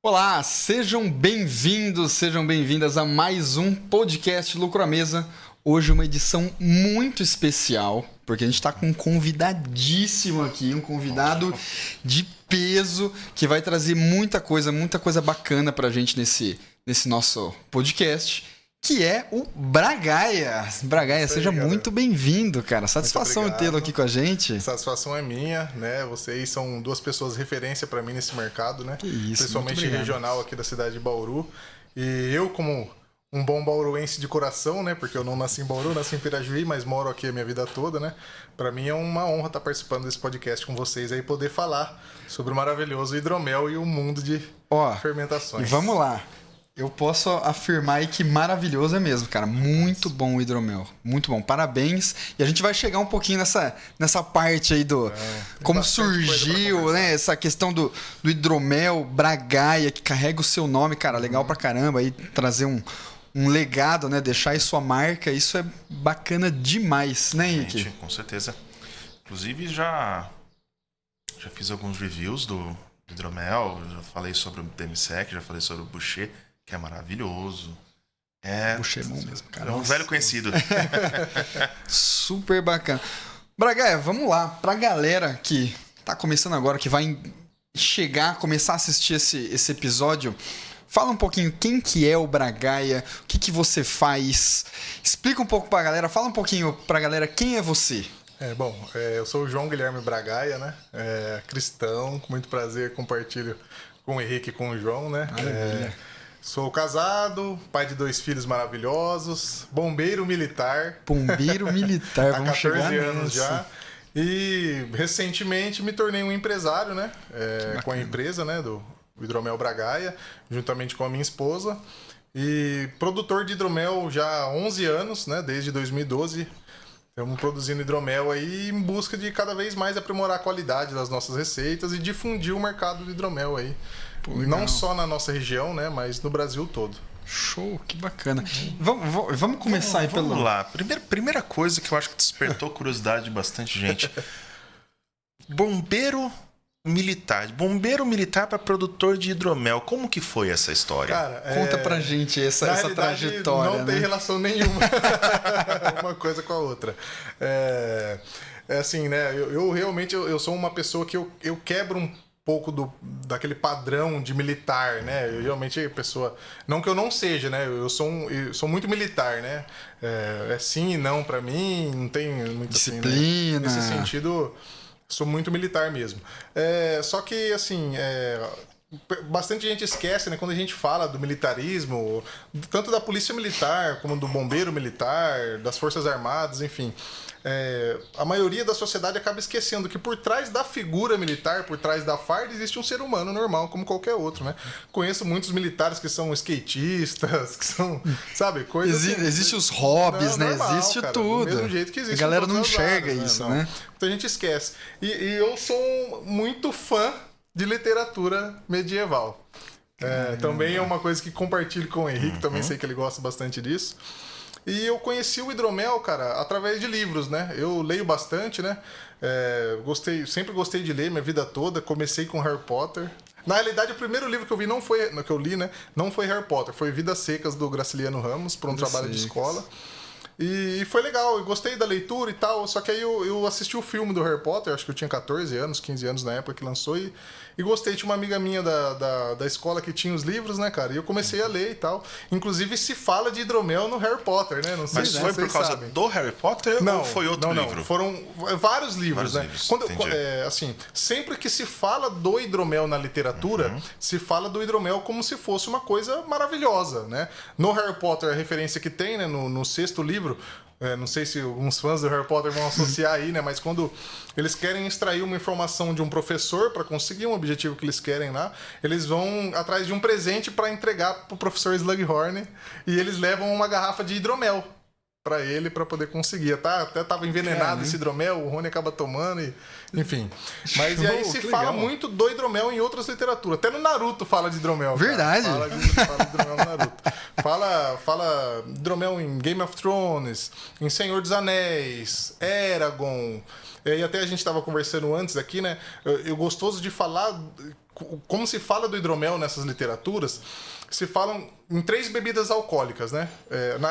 Olá, sejam bem-vindos, sejam bem-vindas a mais um podcast Lucro à Mesa. Hoje uma edição muito especial, porque a gente está com um convidadíssimo aqui, um convidado de peso, que vai trazer muita coisa bacana pra gente nesse nosso podcast, que é o Bragaia. Bragaia, seja muito bem-vindo, cara. Satisfação em tê-lo aqui com a gente. Satisfação é minha, né? Vocês são duas pessoas referência para mim nesse mercado, né? Que isso, principalmente regional aqui da cidade de Bauru. E eu, como um bom bauruense de coração, né? Porque eu não nasci em Bauru, nasci em Pirajuí, mas moro aqui a minha vida toda, né? Para mim é uma honra estar participando desse podcast com vocês aí, poder falar sobre o maravilhoso hidromel e o mundo de fermentações. E vamos lá. Eu posso afirmar aí que maravilhoso é mesmo, cara. Muito bom o hidromel. Muito bom. Parabéns. E a gente vai chegar um pouquinho nessa parte aí do... como surgiu, né? Essa questão do hidromel, Bragaia, que carrega o seu nome, cara. Legal pra caramba. Aí trazer um legado, né? Deixar aí sua marca. Isso é bacana demais, né, Henrique? Com certeza. Inclusive, já fiz alguns reviews do hidromel. Já falei sobre o Demi-Sec, já falei sobre o Boucher, que é maravilhoso. Boucher é bom mesmo, cara. É um velho conhecido. Super bacana. Bragaia, vamos lá. Pra galera que tá começando agora, que vai começar a assistir esse episódio, fala um pouquinho quem que é o Bragaia, o que você faz. Explica um pouco pra galera, fala um pouquinho pra galera quem é você. Eu sou o João Guilherme Bragaia, né? Cristão, com muito prazer compartilho com o Henrique e com o João, né? Sou casado, pai de 2 filhos maravilhosos, bombeiro militar. Bombeiro militar, vamos chegar há 14 anos já. E recentemente me tornei um empresário, né? Com a empresa, né? Do Hidromel Bragaia, juntamente com a minha esposa. E produtor de hidromel já há 11 anos, né? Desde 2012. Estamos produzindo hidromel aí em busca de cada vez mais aprimorar a qualidade das nossas receitas e difundir o mercado do hidromel aí. Não só na nossa região, né? Mas no Brasil todo. Show, que bacana. Vamos começar aí pelo... Vamos lá. Primeira coisa que eu acho que despertou curiosidade de bastante gente. Bombeiro militar para produtor de hidromel. Como que foi essa história? Cara, conta pra gente essa trajetória. Não tem relação nenhuma uma coisa com a outra. É assim, né? Eu realmente sou uma pessoa que eu quebro um pouco daquele padrão de militar, né? Eu realmente pessoa... Não que eu não seja, né? Eu sou muito militar, né? Sim e não pra mim, não tem muita disciplina. Assim, né? Nesse sentido, sou muito militar mesmo. Só que, assim... bastante gente esquece, né? Quando a gente fala do militarismo, tanto da polícia militar, como do bombeiro militar, das forças armadas, enfim... a maioria da sociedade acaba esquecendo que por trás da figura militar, por trás da farda, existe um ser humano normal, como qualquer outro, né? Conheço muitos militares que são skatistas, que são, sabe, coisas assim. Existem os hobbies, né? Normal, existe cara, tudo. Do mesmo jeito que existe. A galera não enxerga isso, né? Então a gente esquece. E eu sou muito fã de literatura medieval. Também é uma coisa que compartilho com o Henrique, também sei que ele gosta bastante disso. E eu conheci o hidromel, cara, através de livros, né? Eu leio bastante, né? Sempre gostei de ler minha vida toda. Comecei com Harry Potter. Na realidade, o primeiro livro que eu vi não foi Harry Potter, foi Vidas Secas, do Graciliano Ramos, para um trabalho de escola. E foi legal, eu gostei da leitura e tal, só que aí eu assisti o filme do Harry Potter, acho que eu tinha 14 anos, 15 anos na época que lançou, e gostei. Tinha uma amiga minha da escola que tinha os livros, né, cara, e eu comecei a ler e tal. Inclusive se fala de hidromel no Harry Potter, né? Não sei. Mas foi por causa do Harry Potter ou foi outro livro? Não, foram vários livros, né? Assim, sempre que se fala do hidromel na literatura, se fala do hidromel como se fosse uma coisa maravilhosa, né? No Harry Potter, a referência que tem, né, no 6º livro, não sei se alguns fãs do Harry Potter vão associar aí, né? Mas quando eles querem extrair uma informação de um professor para conseguir um objetivo que eles querem lá, eles vão atrás de um presente para entregar pro professor Slughorn, e eles levam uma garrafa de hidromel para ele, para poder conseguir. Até tava envenenado esse hidromel, o Rony acaba tomando, enfim. Mas e aí se fala muito do hidromel em outras literaturas. Até no Naruto fala de hidromel. Verdade. Fala de hidromel no Naruto. Fala hidromel em Game of Thrones, em Senhor dos Anéis, Eragon. E até a gente estava conversando antes aqui, né? Eu gostoso de falar como se fala do hidromel nessas literaturas, se falam em 3 bebidas alcoólicas, né?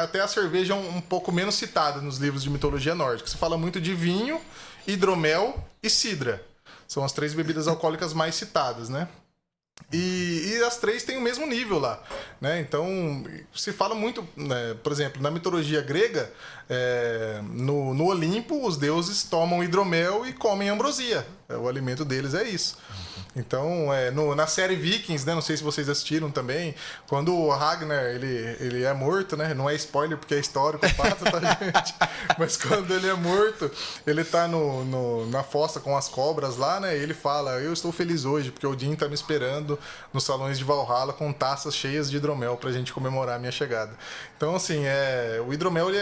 Até a cerveja é um pouco menos citada nos livros de mitologia nórdica. Se fala muito de vinho, hidromel e cidra. São as 3 bebidas alcoólicas mais citadas, né? E as 3 têm o mesmo nível lá, né? Então, se fala muito, né? Por exemplo, na mitologia grega, no Olimpo, os deuses tomam hidromel e comem ambrosia. O alimento deles é isso. Então, na série Vikings, né? Não sei se vocês assistiram também, quando o Ragnar, ele é morto, né? Não é spoiler porque é histórico, fato, tá, gente? Mas quando ele é morto, ele tá na fossa com as cobras lá, né? E ele fala, eu estou feliz hoje, porque Odin tá me esperando nos salões de Valhalla com taças cheias de hidromel pra gente comemorar a minha chegada. Então, assim, o hidromel, ele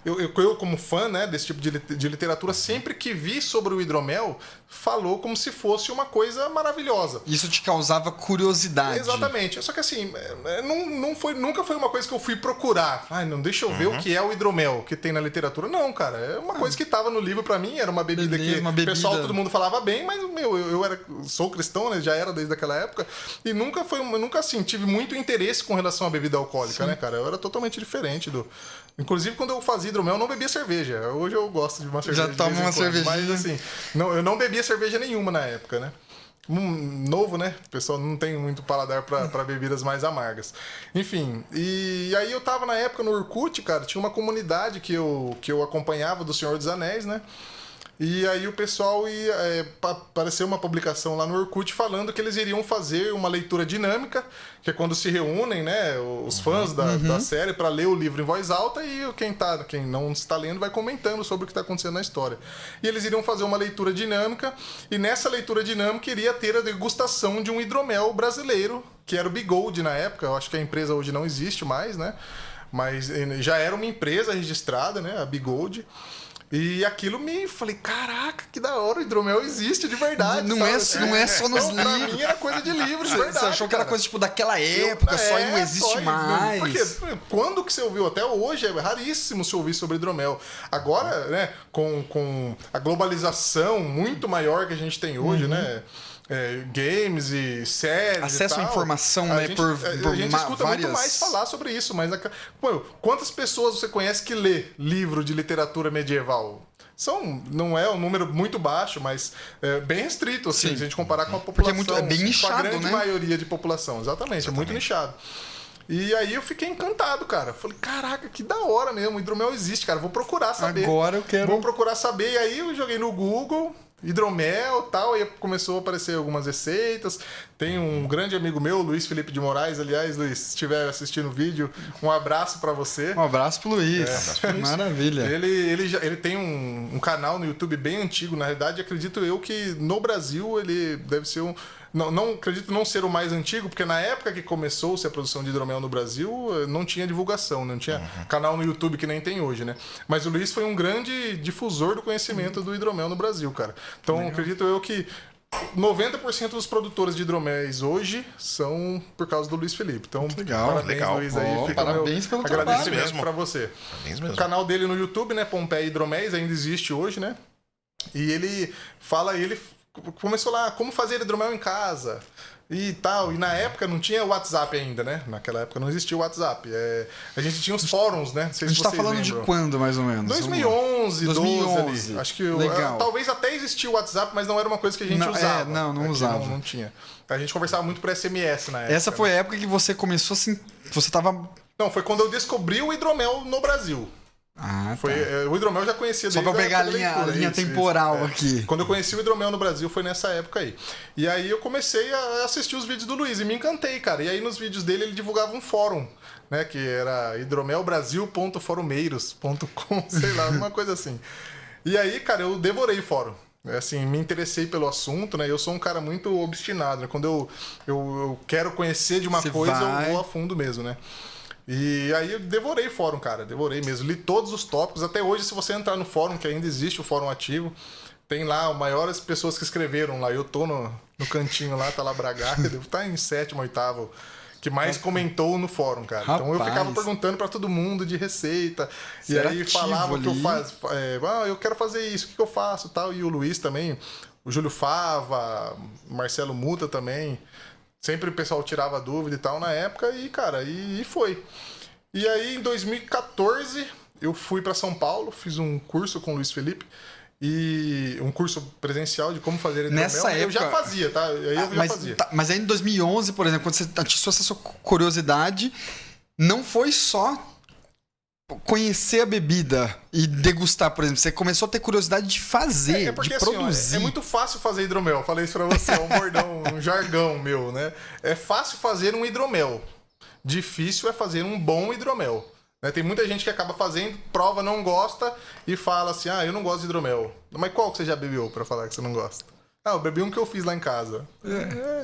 eu como fã, né, desse tipo de literatura, sempre que vi sobre o hidromel, falou como se fosse uma coisa maravilhosa. Isso te causava curiosidade. Exatamente. Só que assim, nunca foi uma coisa que eu fui procurar. Não, deixa eu ver o que é o hidromel que tem na literatura. Não, cara. É uma coisa que tava no livro pra mim, era uma bebida o pessoal, todo mundo falava bem, mas, eu sou cristão, né? Já era desde aquela época. E nunca assim, tive muito interesse com relação à bebida alcoólica, né, cara? Eu era totalmente diferente do... Inclusive, quando eu fazia hidromel, eu não bebia cerveja. Hoje eu gosto de uma cerveja. Já toma uma cervejinha. Mas, assim, eu não bebia cerveja nenhuma na época, né? Novo, né? O pessoal não tem muito paladar pra bebidas mais amargas. Enfim, e aí eu tava na época no Orkut, cara, tinha uma comunidade que eu acompanhava do Senhor dos Anéis, né? E aí o pessoal apareceu uma publicação lá no Orkut falando que eles iriam fazer uma leitura dinâmica, que é quando se reúnem, né, os fãs da série para ler o livro em voz alta e quem não está lendo vai comentando sobre o que está acontecendo na história. E eles iriam fazer uma leitura dinâmica, e nessa leitura dinâmica iria ter a degustação de um hidromel brasileiro, que era o Bigold na época. Eu acho que a empresa hoje não existe mais, né? Mas já era uma empresa registrada, né, a Bigold. E aquilo falei, caraca, que da hora, o hidromel existe de verdade. Não é só nos livros. Pra mim era coisa de livro, de verdade. Você achou que era coisa tipo daquela época, só e não existe mais. Porque quando que você ouviu? Até hoje é raríssimo se ouvir sobre hidromel. Agora, né, com a globalização muito maior que a gente tem hoje, né? Games e séries. Acesso e tal, à informação, né? A gente escuta muito mais falar sobre isso, mas quantas pessoas você conhece que lê livro de literatura medieval? Não é um número muito baixo, mas bem restrito, assim, se a gente comparar com a população. Porque é bem nichado, com a grande né? maioria de população, exatamente, é muito nichado. E aí eu fiquei encantado, cara. Falei, caraca, que da hora mesmo, o hidromel existe, cara, vou procurar saber. Agora eu quero... Vou procurar saber, e aí eu joguei no Google... hidromel e tal, aí começou a aparecer algumas receitas. Tem um grande amigo meu, Luiz Felipe de Moraes, aliás, Luiz, se estiver assistindo o vídeo, um abraço pra você. Um abraço pro Luiz. Maravilha. Ele tem um canal no YouTube bem antigo, na realidade, acredito eu que no Brasil ele deve ser não acredito não ser o mais antigo, porque na época que começou-se a produção de hidromel no Brasil, não tinha divulgação, não tinha canal no YouTube que nem tem hoje, né? Mas o Luiz foi um grande difusor do conhecimento do hidromel no Brasil, cara. Então, acredito eu que 90% dos produtores de hidroméis hoje são por causa do Luiz Felipe. Então, parabéns, Luiz, aí. Parabéns pelo trabalho. Agradecimento pra você. Parabéns mesmo. O canal dele no YouTube, né, Pompeia Hidroméis, ainda existe hoje, né? E ele começou lá, como fazer hidromel em casa e tal. E na época não tinha WhatsApp ainda, né? Naquela época não existia o WhatsApp. A gente tinha os fóruns, né? Não sei a gente se tá vocês falando lembram. De quando, mais ou menos? 2011, 2012 ali. Acho que legal. Talvez até existia o WhatsApp, mas não era uma coisa que a gente usava. Não usava. Não tinha. A gente conversava muito por SMS na época. Essa foi a época que você começou assim... Você tava... Não, foi quando eu descobri o hidromel no Brasil. Ah, tá. O hidromel eu já conhecia desde Só pra pegar a linha temporal aqui. Quando eu conheci o hidromel no Brasil foi nessa época aí. E aí eu comecei a assistir os vídeos do Luiz e me encantei, cara. E aí nos vídeos dele ele divulgava um fórum, né? Que era hidromelbrasil.forumeiros.com, sei lá, alguma coisa assim. E aí, cara, eu devorei o fórum. Assim, me interessei pelo assunto, né? Eu sou um cara muito obstinado, né? Quando eu quero conhecer de uma coisa, eu vou a fundo mesmo, né? E aí eu devorei o fórum, cara. Devorei mesmo. Li todos os tópicos. Até hoje, se você entrar no fórum, que ainda existe o fórum ativo, tem lá as maiores pessoas que escreveram lá. Eu tô no cantinho lá, tá lá Braga, devo estar em 7º, 8º, que mais comentou no fórum, cara. Rapaz. Então eu ficava perguntando pra todo mundo de receita. E aí falava o que eu faço. Eu quero fazer isso, o que eu faço e tal. E o Luiz também, o Júlio Fava, Marcelo Muta também. Sempre o pessoal tirava dúvida e tal na época e, cara, e foi. E aí, em 2014, eu fui para São Paulo, fiz um curso com o Luiz Felipe. E um curso presencial de como fazer hidromel. Nessa época... Eu já fazia, tá? Aí eu já fazia. Mas aí em 2011, por exemplo, quando você atiçou essa sua curiosidade, não foi só conhecer a bebida e degustar, por exemplo. Você começou a ter curiosidade de fazer, porque, de assim, produzir. É muito fácil fazer hidromel. Falei isso pra você, é um bordão, um jargão meu, né? É fácil fazer um hidromel. Difícil é fazer um bom hidromel. Tem muita gente que acaba fazendo, prova, não gosta e fala assim, eu não gosto de hidromel. Mas qual que você já bebeu pra falar que você não gosta? Eu bebi um que eu fiz lá em casa.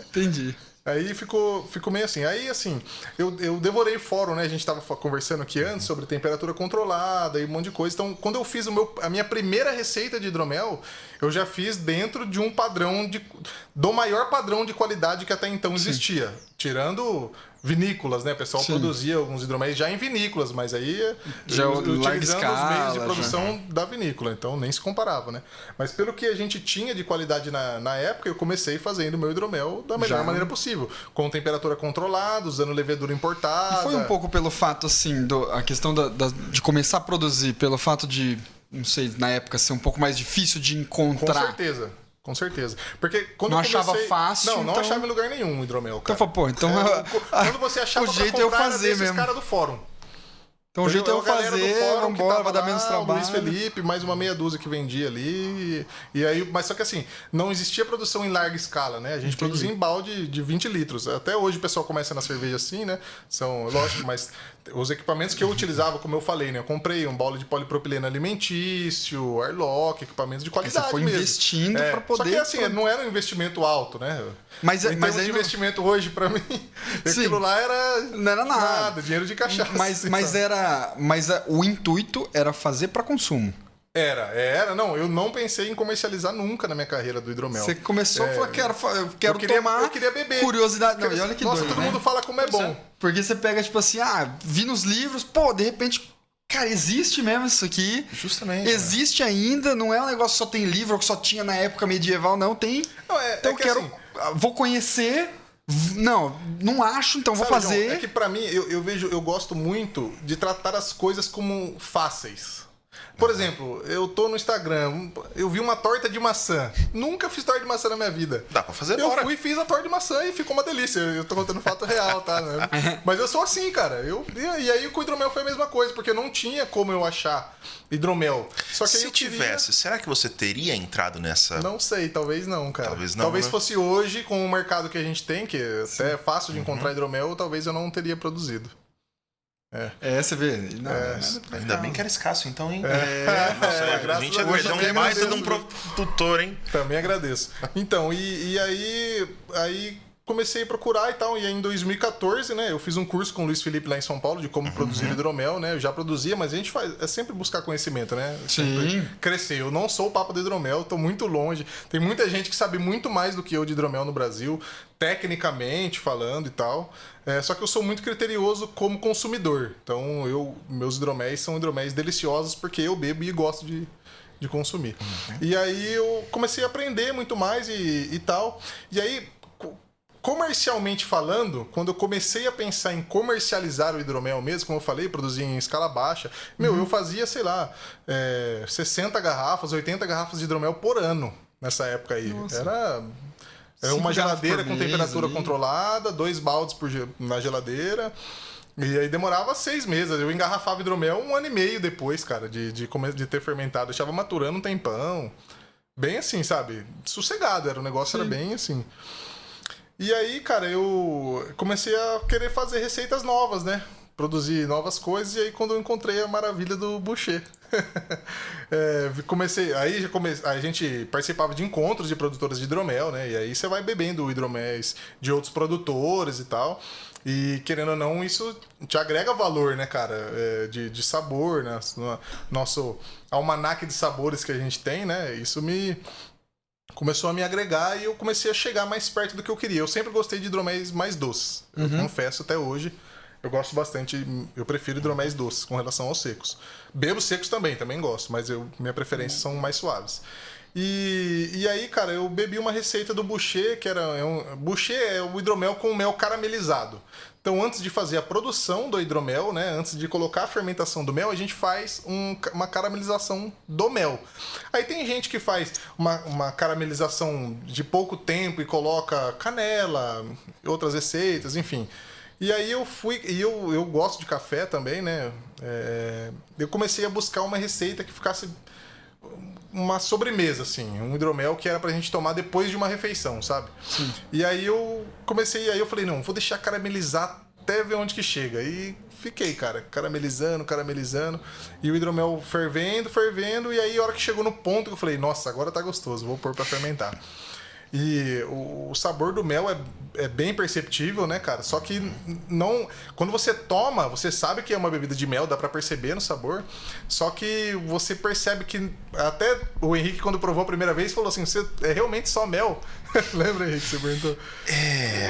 Entendi. Aí ficou meio assim. Aí, assim, eu devorei fórum, né? A gente tava conversando aqui antes sobre temperatura controlada e um monte de coisa. Então, quando eu fiz a minha primeira receita de hidromel, eu já fiz dentro de um padrão do maior padrão de qualidade que até então existia. Tirando vinícolas, né? O pessoal produzia alguns hidroméis já em vinícolas, mas aí já utilizando escala, os meios de produção da vinícola, então nem se comparava, né? Mas pelo que a gente tinha de qualidade na época, eu comecei fazendo o meu hidromel da melhor maneira possível, com temperatura controlada, usando levedura importada. E foi um pouco pelo fato, assim, a questão de começar a produzir, pelo fato de, não sei, na época ser um pouco mais difícil de encontrar. Com certeza. Porque quando não eu comecei... achava fácil. Não achava em lugar nenhum o hidromel, cara. Então, quando você achava o jeito é eu fazer mesmo. Cara do fórum. Então o jeito é eu fazer, vambora, vai dar menos trabalho. Luiz Felipe, mais uma meia dúzia que vendia ali. E aí, mas só que assim, não existia produção em larga escala, né? A gente produzia em balde de 20 litros. Até hoje o pessoal começa na cerveja assim, né? São, lógico, mas os equipamentos que eu utilizava, como eu falei, né? Eu comprei um balde de polipropileno alimentício, Arlock, equipamentos de qualidade. Você foi mesmo. Investindo pra poder... Só que assim, não era um investimento alto, né? Mas em termos de investimento hoje, pra mim, aquilo lá era... Não era nada. Dinheiro de cachaça. Mas o intuito era fazer para consumo. Era. Não, eu não pensei em comercializar nunca na minha carreira do hidromel. Você começou a falar, eu quero tomar. Eu queria beber. Curiosidade. Não, e olha que Nossa, doido, todo mundo fala como é bom. Porque você pega, tipo assim, vi nos livros, de repente, cara, existe mesmo isso aqui. Justamente. Existe ainda, não é um negócio que só tem livro, ou que só tinha na época medieval, não, tem. Não, então eu quero. Assim, vou conhecer. Não acho, então vou fazer. João, é que pra mim, eu gosto muito de tratar as coisas como fáceis. Por exemplo, eu tô no Instagram, eu vi uma torta de maçã. Nunca fiz torta de maçã na minha vida. Dá pra fazer agora. Eu fui e fiz a torta de maçã e ficou uma delícia. Eu tô contando fato real, tá? Mas eu sou assim, cara. E aí com o hidromel foi a mesma coisa, porque não tinha como eu achar hidromel. Só que se tivesse, será que você teria entrado nessa? Não sei, talvez não, cara. Talvez não. Talvez fosse hoje, com o mercado que a gente tem, que até é fácil de encontrar hidromel, talvez eu não teria produzido. Você vê. Não, ainda bem que era escasso, então, hein? Nossa, a gente é um baita de um produtor, hein? Também agradeço. Então, e aí comecei a procurar e tal. E aí, em 2014, né, eu fiz um curso com o Luiz Felipe lá em São Paulo de como produzir hidromel, né? Eu já produzia, mas a gente é sempre buscar conhecimento, né? Sim. Crescer. Eu não sou o papa do hidromel, tô muito longe. Tem muita gente que sabe muito mais do que eu de hidromel no Brasil, tecnicamente falando e tal. Só que eu sou muito criterioso como consumidor. Então, meus hidroméis são hidroméis deliciosos porque eu bebo e gosto de consumir. E aí eu comecei a aprender muito mais e tal. E aí, comercialmente falando, quando eu comecei a pensar em comercializar o hidromel mesmo, como eu falei, produzir em escala baixa, eu fazia, sei lá, 60 garrafas, 80 garrafas de hidromel por ano nessa época aí. Nossa. Era uma geladeira com temperatura ali. controlada, 2 baldes na geladeira. E aí demorava 6 meses. Eu engarrafava hidromel 1 ano e meio depois, cara, de ter fermentado. Eu deixava maturando um tempão. Bem assim, sabe? Sossegado. O negócio era bem assim. E aí, cara, eu comecei a querer fazer receitas novas, né? Produzir novas coisas. E aí, quando eu encontrei a maravilha do Boucher. A gente participava de encontros de produtoras de hidromel, né? E aí você vai bebendo hidroméis de outros produtores e tal. E querendo ou não, isso te agrega valor, né, cara? De sabor, né? No nosso almanaque de sabores que a gente tem, né? Isso começou a me agregar e eu comecei a chegar mais perto do que eu queria. Eu sempre gostei de hidroméis mais doces. Eu confesso até hoje. Eu gosto bastante, eu prefiro hidroméis doces com relação aos secos. Bebo secos também gosto, mas minha preferência são mais suaves. E aí, cara, eu bebi uma receita do Boucher, que era... Boucher é o hidromel com mel caramelizado. Então, antes de fazer a produção do hidromel, né, antes de colocar a fermentação do mel, a gente faz uma caramelização do mel. Aí tem gente que faz uma caramelização de pouco tempo e coloca canela, outras receitas, enfim. E aí eu fui... E eu gosto de café também, né? Eu comecei a buscar uma receita que ficasse... uma sobremesa, assim, um hidromel que era pra gente tomar depois de uma refeição, sabe? Sim. E aí eu falei, não, vou deixar caramelizar até ver onde que chega. E fiquei, cara, caramelizando, e o hidromel fervendo, e aí a hora que chegou no ponto eu falei, nossa, agora tá gostoso, vou pôr pra fermentar. E o sabor do mel é bem perceptível, né, cara? Só que não... Quando você toma, você sabe que é uma bebida de mel, dá pra perceber no sabor. Só que você percebe que... Até o Henrique, quando provou a primeira vez, falou assim, você é realmente só mel? Lembra, Henrique, você perguntou?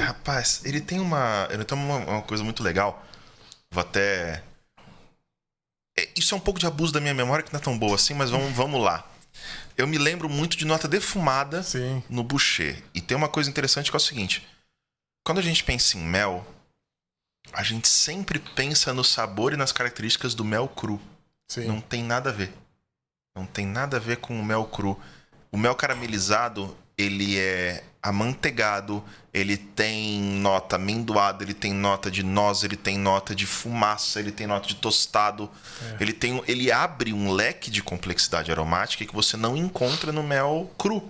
Rapaz, ele tem uma coisa muito legal. Vou até... Isso é um pouco de abuso da minha memória, que não é tão boa assim, mas vamos lá. Eu me lembro muito de nota defumada Sim. no Boucher. E tem uma coisa interessante que é o seguinte. Quando a gente pensa em mel, a gente sempre pensa no sabor e nas características do mel cru. Sim. Não tem nada a ver. Não tem nada a ver com o mel cru. O mel caramelizado, ele é amanteigado, ele tem nota amendoada, ele tem nota de noz, ele tem nota de fumaça, ele tem nota de tostado. Ele abre um leque de complexidade aromática que você não encontra no mel cru,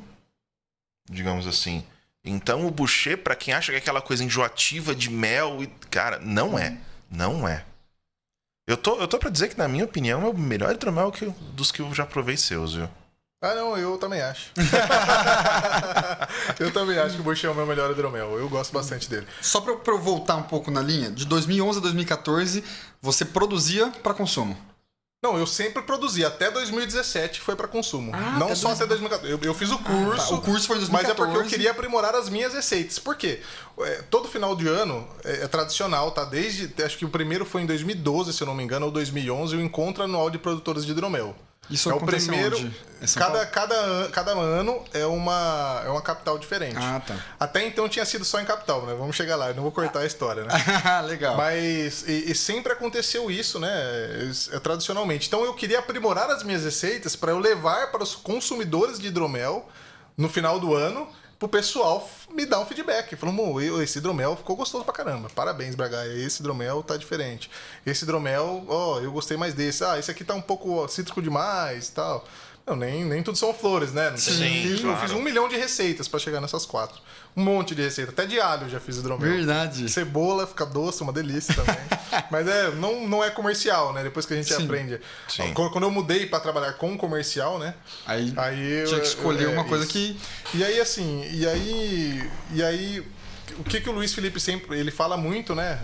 digamos assim. Então o Boucher, pra quem acha que é aquela coisa enjoativa de mel, cara, não é. Não é. Eu tô pra dizer que, na minha opinião, é o melhor hidromel dos que eu já provei seus, viu? Ah, não, eu também acho. Eu também acho que o Boucher é o meu melhor hidromel. Eu gosto bastante dele. Só pra eu voltar um pouco na linha, de 2011 a 2014, você produzia para consumo. Não, eu sempre produzi. Até 2017 foi para consumo. Não só até 2014. Eu fiz o curso. O curso foi em 2014. Mas é porque eu queria aprimorar as minhas receitas. Por quê? Todo final de ano é tradicional, tá? Acho que o primeiro foi em 2012, se eu não me engano, ou 2011, o Encontro Anual de Produtores de Hidromel. Isso é o acontece primeiro. onde? Cada ano é uma capital diferente. Ah, tá. Até então tinha sido só em capital, né? Vamos chegar lá, eu não vou cortar a história, né? Legal. Mas e sempre aconteceu isso, né? Tradicionalmente. Então eu queria aprimorar as minhas receitas para eu levar para os consumidores de hidromel no final do ano, pro pessoal me dar um feedback. Falando, esse hidromel ficou gostoso pra caramba. Parabéns, Bragaia. Esse hidromel tá diferente. Esse hidromel, eu gostei mais desse. Esse aqui tá um pouco cítrico demais e tal. Não, nem tudo são flores, né? Eu fiz 1 milhão de receitas pra chegar nessas 4. Um monte de receita. Até de alho eu já fiz hidromel. Verdade. Cebola fica doce, uma delícia também. Mas não é comercial, né? Depois que a gente aprende. Sim. Quando eu mudei pra trabalhar com comercial, né? Aí tinha que escolher uma coisa que... E aí, assim, e aí o que o Luiz Felipe sempre... Ele fala muito, né?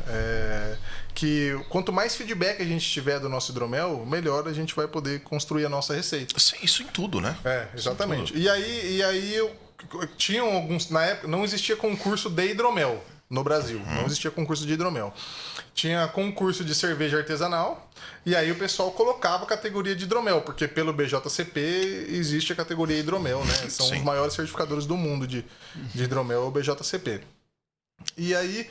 Que quanto mais feedback a gente tiver do nosso hidromel, melhor a gente vai poder construir a nossa receita. Isso em tudo, né? Exatamente. E aí tinham alguns... Na época não existia concurso de hidromel no Brasil. Não existia concurso de hidromel. Tinha concurso de cerveja artesanal, e aí o pessoal colocava a categoria de hidromel, porque pelo BJCP existe a categoria hidromel, né? São os maiores certificadores do mundo de hidromel, o BJCP. E aí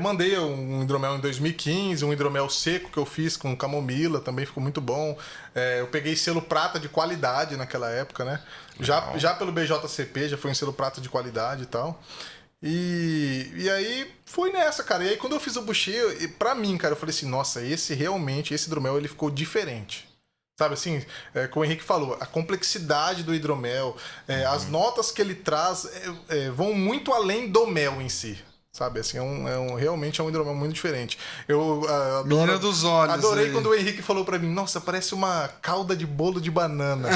mandei um hidromel em 2015, um hidromel seco que eu fiz com camomila, também ficou muito bom. Eu peguei selo prata de qualidade naquela época, né? Já pelo BJCP, já foi um selo prata de qualidade e tal. E aí foi nessa, cara. E aí quando eu fiz o Boucher, pra mim, cara, eu falei assim, nossa, esse hidromel, ele ficou diferente. Sabe assim, como o Henrique falou, a complexidade do hidromel, as notas que ele traz vão muito além do mel em si. Sabe, assim, realmente é um hidromel muito diferente. Eu Menina dos olhos. Adorei aí. quando o Henrique falou pra mim, nossa, parece uma calda de bolo de banana.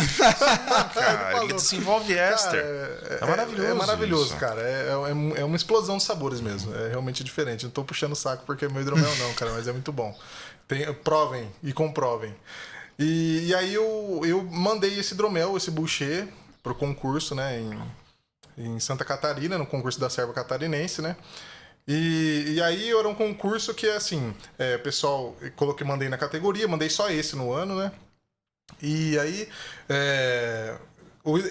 Cara, ele desenvolve éster. É maravilhoso. É maravilhoso, isso. cara. É uma explosão de sabores mesmo. É realmente diferente. Não tô puxando o saco porque é meu hidromel não, cara, mas é muito bom. Provem e comprovem. E aí eu mandei esse hidromel, esse Boucher, pro concurso, né, em Santa Catarina, no concurso da Serva Catarinense, né? E aí era um concurso que, assim, pessoal, mandei na categoria, mandei só esse no ano, né? E aí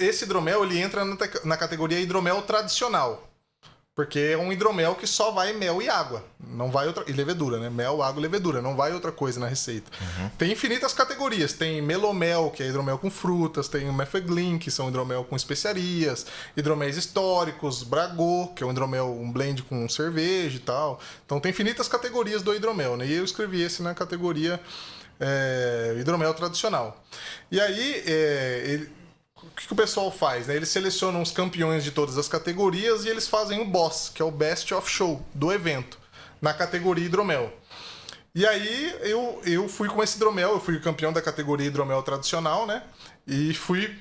esse hidromel ele entra na categoria hidromel tradicional. Porque é um hidromel que só vai mel e água. Não vai outra. E levedura, né? Mel, água e levedura. Não vai outra coisa na receita. Tem infinitas categorias. Tem melomel, que é hidromel com frutas. Tem o mefeglin, que são hidromel com especiarias. Hidroméis históricos. Bragô, que é um hidromel, um blend com cerveja e tal. Então tem infinitas categorias do hidromel, né? E eu escrevi esse na categoria hidromel tradicional. E aí, o que o pessoal faz? Né? Eles selecionam os campeões de todas as categorias e eles fazem o BOSS, que é o Best of Show do evento, na categoria hidromel. E aí eu fui com esse hidromel, eu fui o campeão da categoria hidromel tradicional, né? E fui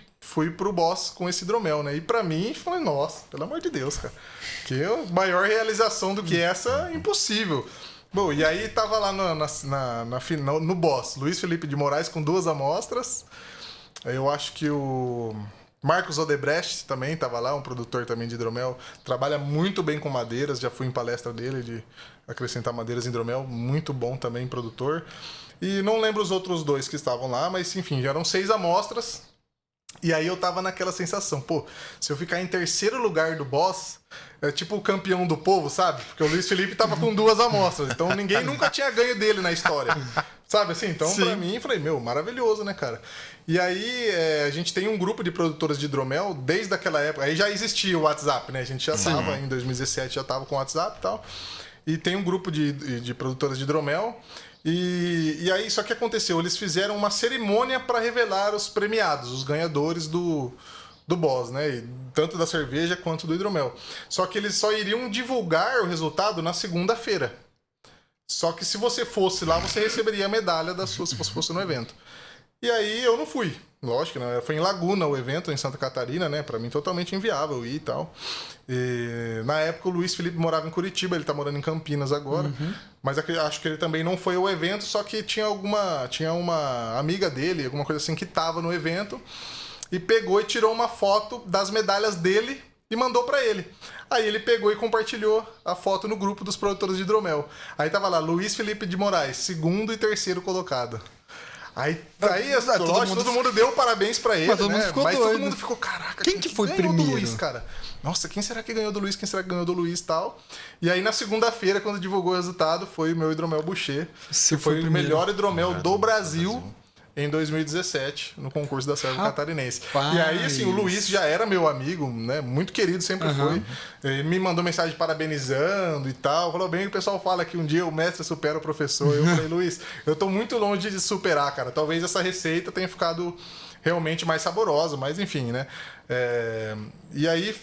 pro BOSS com esse hidromel, né? E pra mim, falei, nossa, pelo amor de Deus, cara. Que maior realização do que essa, impossível. Bom, e aí tava lá no BOSS, Luiz Felipe de Moraes com 2 amostras. Eu acho que o Marcos Odebrecht também estava lá, um produtor também de hidromel. Trabalha muito bem com madeiras, já fui em palestra dele de acrescentar madeiras em hidromel. Muito bom também, produtor. E não lembro os outros 2 que estavam lá, mas enfim, já eram 6 amostras. E aí eu tava naquela sensação, pô, se eu ficar em terceiro lugar do BOSS, é tipo o campeão do povo, sabe? Porque o Luiz Felipe tava com 2 amostras, então ninguém nunca tinha ganho dele na história. Sabe assim? Então, pra mim, falei, maravilhoso, né, cara? E aí, a gente tem um grupo de produtoras de hidromel desde aquela época. Aí já existia o WhatsApp, né? A gente já tava, em 2017, já tava com o WhatsApp e tal. E tem um grupo de produtoras de hidromel. E aí, só que aconteceu? Eles fizeram uma cerimônia para revelar os premiados, os ganhadores do BOSS, né? Tanto da cerveja quanto do hidromel. Só que eles só iriam divulgar o resultado na segunda-feira. Só que se você fosse lá, você receberia a medalha da sua, se você fosse no evento. E aí eu não fui. Lógico, né? Foi em Laguna o evento, em Santa Catarina, né? Pra mim totalmente inviável ir e tal. E, na época o Luiz Felipe morava em Curitiba, ele tá morando em Campinas agora. Mas acho que ele também não foi ao evento, só que tinha uma amiga dele, alguma coisa assim, que tava no evento. E pegou e tirou uma foto das medalhas dele e mandou pra ele. Aí ele pegou e compartilhou a foto no grupo dos produtores de hidromel. Aí tava lá, Luiz Felipe de Moraes, 2º e 3º colocado. Aí todo mundo deu parabéns pra ele, mas todo mundo ficou, caraca, quem que foi ganhou primeiro? Do Luiz, cara? Nossa, quem será que ganhou do Luiz? Quem será que ganhou do Luiz e tal? E aí na segunda-feira, quando divulgou o resultado, foi o meu hidromel Boucher, que foi o melhor hidromel do Brasil. Em 2017, no concurso da Serra Catarinense. E aí, assim, o Luiz já era meu amigo, né? Muito querido, sempre foi. Ele me mandou mensagem parabenizando e tal. Falou bem que o pessoal fala que um dia o mestre supera o professor. Eu falei, Luiz, eu tô muito longe de superar, cara. Talvez essa receita tenha ficado realmente mais saborosa, mas enfim, né? E aí,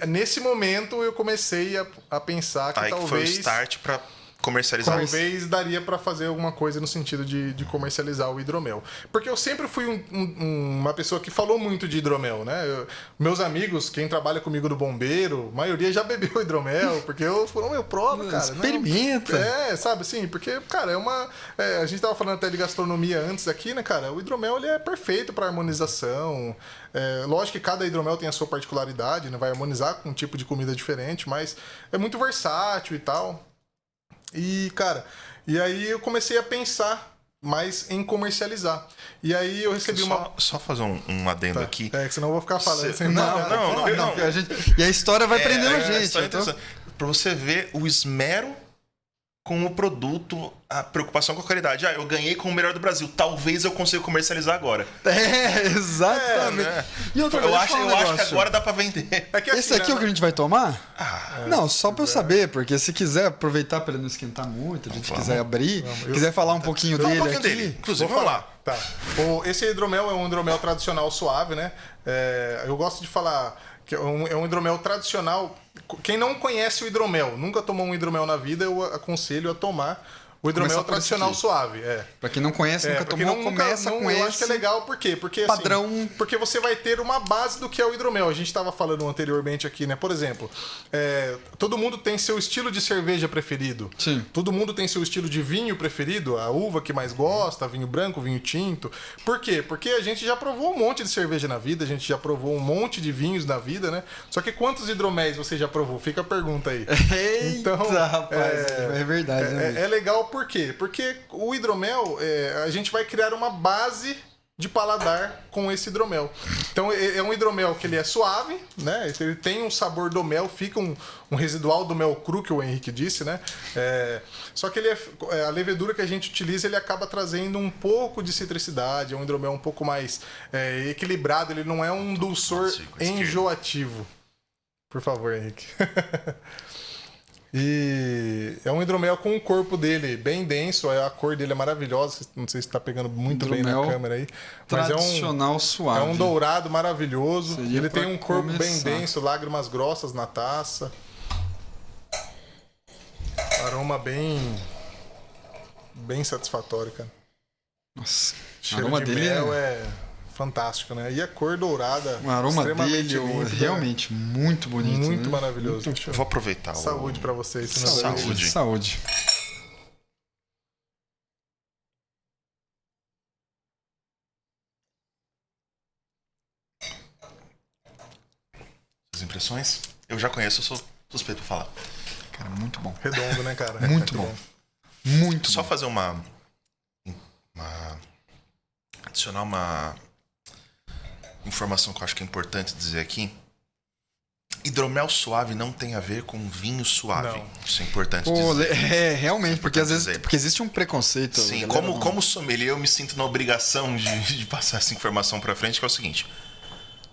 nesse momento eu comecei a pensar que aí talvez... que foi o start pra comercializar. Talvez daria pra fazer alguma coisa no sentido de comercializar o hidromel. Porque eu sempre fui uma pessoa que falou muito de hidromel, né? Meus amigos, quem trabalha comigo no bombeiro, a maioria já bebeu hidromel, porque eu falei, prova, cara. Experimenta. Sabe assim? Porque, cara, a gente tava falando até de gastronomia antes aqui, né, cara? O hidromel, ele é perfeito pra harmonização. Lógico que cada hidromel tem a sua particularidade, né? Vai harmonizar com um tipo de comida diferente, mas é muito versátil e tal. E, cara, aí eu comecei a pensar mais em comercializar. E aí eu recebi Só fazer um adendo aqui. Que senão eu vou ficar falando sem Não. E a história vai prendendo a gente. Pra você ver o esmero com o produto, a preocupação com a qualidade. Eu ganhei com o melhor do Brasil. Talvez eu consiga comercializar agora. Exatamente. E outra eu acho que agora dá pra vender. Esse aqui é o que a gente vai tomar? Não, só pra eu saber, porque se quiser aproveitar pra ele não esquentar muito, a gente quiser abrir, quiser falar um pouquinho dele aqui. Inclusive, vamos lá. Tá. Esse hidromel é um hidromel tradicional suave, né? Eu gosto de falar que é um hidromel tradicional. Quem não conhece o hidromel, nunca tomou um hidromel na vida, eu aconselho a tomar o hidromel tradicional suave. Pra quem não conhece, nunca tomou, começa com esse. Eu acho que é legal, por quê? Porque, padrão. Assim, porque você vai ter uma base do que é o hidromel. A gente estava falando anteriormente aqui, né? Por exemplo, todo mundo tem seu estilo de cerveja preferido. Sim. Todo mundo tem seu estilo de vinho preferido, a uva que mais gosta, vinho branco, vinho tinto. Por quê? Porque a gente já provou um monte de cerveja na vida, a gente já provou um monte de vinhos na vida, né? Só que quantos hidroméis você já provou? Fica a pergunta aí. Eita, rapaz, é verdade. É legal por quê? Porque o hidromel, a gente vai criar uma base de paladar com esse hidromel. Então é um hidromel que ele é suave, né? Ele tem um sabor do mel, fica um residual do mel cru que o Henrique disse, né? Só que a levedura que a gente utiliza, ele acaba trazendo um pouco de citricidade, é um hidromel um pouco mais equilibrado, ele não é um dulçor enjoativo. Por favor, Henrique. E é um hidromel com o corpo dele bem denso, a cor dele é maravilhosa, não sei se está pegando muito hidromel bem na câmera aí, mas tradicional suave. É um dourado maravilhoso. Seria ele tem um corpo começar. bem denso, lágrimas grossas na taça. Aroma bem satisfatório, cara. Nossa, o cheiro aroma de dele mel é fantástico, né? E a cor dourada, o aroma extremamente dele límpida, realmente muito bonito, muito né? maravilhoso. Vou aproveitar. Saúde pra vocês. Saúde. Saúde. As impressões? Eu já conheço, eu sou suspeito pra falar. Cara, muito bom. Redondo, né, cara? Muito bom. Muito Só bom. fazer adicionar uma informação que eu acho que é importante dizer aqui. Hidromel suave não tem a ver com vinho suave. Não. Isso é importante dizer. Realmente, porque às vezes dizer. porque existe um preconceito. Sim, galera, como sommelier, eu me sinto na obrigação de passar essa informação pra frente, que é o seguinte.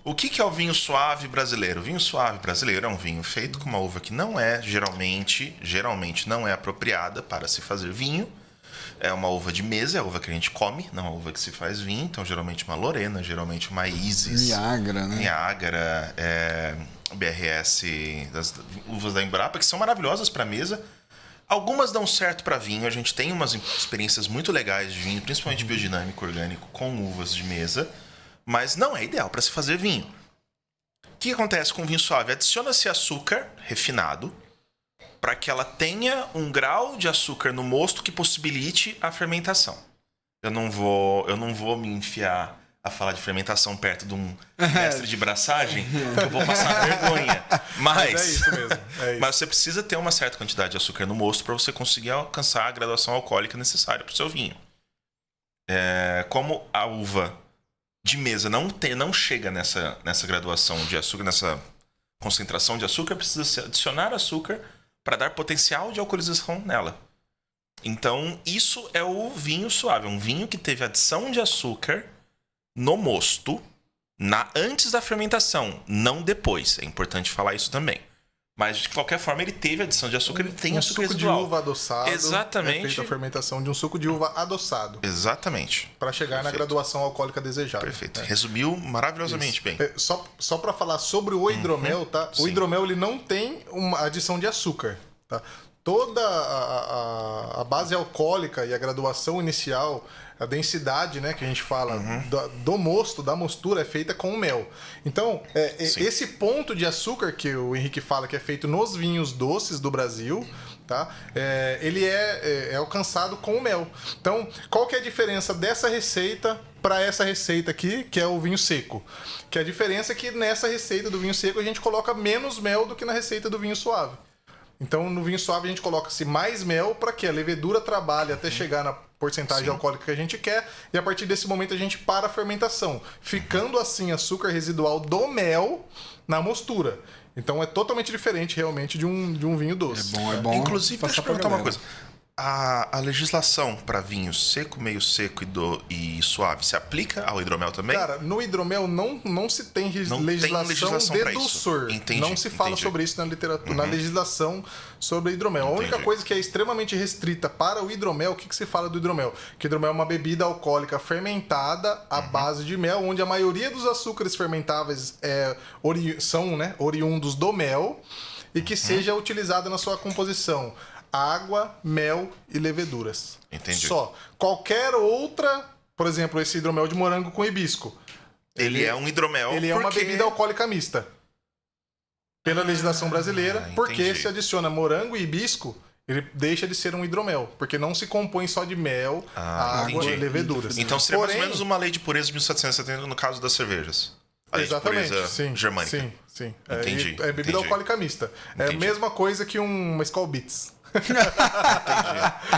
O que é o vinho suave brasileiro? O vinho suave brasileiro é um vinho feito com uma uva que não é, geralmente não é apropriada para se fazer vinho. É uma uva de mesa, é a uva que a gente come, não a uva que se faz vinho. Então, geralmente uma Lorena, geralmente uma Isis. Niágara, né? Niágara, BRS, das uvas da Embrapa, que são maravilhosas para mesa. Algumas dão certo para vinho. A gente tem umas experiências muito legais de vinho, principalmente biodinâmico, orgânico, com uvas de mesa. Mas não é ideal para se fazer vinho. O que acontece com o vinho suave? Adiciona-se açúcar refinado para que ela tenha um grau de açúcar no mosto que possibilite a fermentação. Eu não vou me enfiar a falar de fermentação perto de um mestre de braçagem, que eu vou passar vergonha. Mas é isso mesmo. É isso. Mas você precisa ter uma certa quantidade de açúcar no mosto para você conseguir alcançar a graduação alcoólica necessária para o seu vinho. Como a uva de mesa não chega nessa graduação de açúcar, nessa concentração de açúcar, precisa se adicionar açúcar para dar potencial de alcoolização nela. Então, isso é o vinho suave. É um vinho que teve adição de açúcar no mosto antes da fermentação, não depois. É importante falar isso também. Mas, de qualquer forma, ele teve adição de açúcar, ele tem açúcar suco residual. de uva adoçado. Exatamente. É feita a fermentação de um suco de uva adoçado. Exatamente. Para chegar na graduação alcoólica desejada. Perfeito. Resumiu maravilhosamente bem. Só para falar sobre o hidromel, tá? Sim. O hidromel ele não tem uma adição de açúcar, tá? Toda a base alcoólica e a graduação inicial, a densidade, né, que a gente fala do mosto, da mostura, é feita com o mel. Então, esse ponto de açúcar que o Henrique fala que é feito nos vinhos doces do Brasil, tá? Ele é alcançado com o mel. Então, qual que é a diferença dessa receita para essa receita aqui, que é o vinho seco? Que a diferença é que nessa receita do vinho seco a gente coloca menos mel do que na receita do vinho suave. Então, no vinho suave a gente coloca-se mais mel para que a levedura trabalhe até chegar na porcentagem alcoólica que a gente quer, e a partir desse momento a gente para a fermentação, ficando assim açúcar residual do mel na mostura. Então é totalmente diferente realmente de um vinho doce. É bom. Inclusive, deixa eu perguntar uma galera. coisa. A legislação para vinho seco, meio seco e suave se aplica ao hidromel também? Cara, no hidromel não se tem legislação pra de isso. dulçor. Entendi, não se fala entendi. sobre isso na literatura, na legislação sobre hidromel. A única Entendi. coisa que é extremamente restrita para o hidromel, o que se fala do hidromel? Que o hidromel é uma bebida alcoólica fermentada à base de mel, onde a maioria dos açúcares fermentáveis são, né, oriundos do mel, e que seja utilizada na sua composição água, mel e leveduras. Entendi. Só. Qualquer outra, por exemplo, esse hidromel de morango com hibisco. Ele é um hidromel. Ele é uma bebida alcoólica mista. Pela legislação brasileira, porque entendi. se adiciona morango e hibisco, ele deixa de ser um hidromel, porque não se compõe só de mel, água entendi. e leveduras. Então seria mais ou Porém, menos uma lei de pureza de 1770 no caso das cervejas. A lei exatamente, de pureza sim, germânica. sim. Entendi, É bebida entendi. alcoólica mista. É a Entendi. mesma coisa que uma Skol Beats.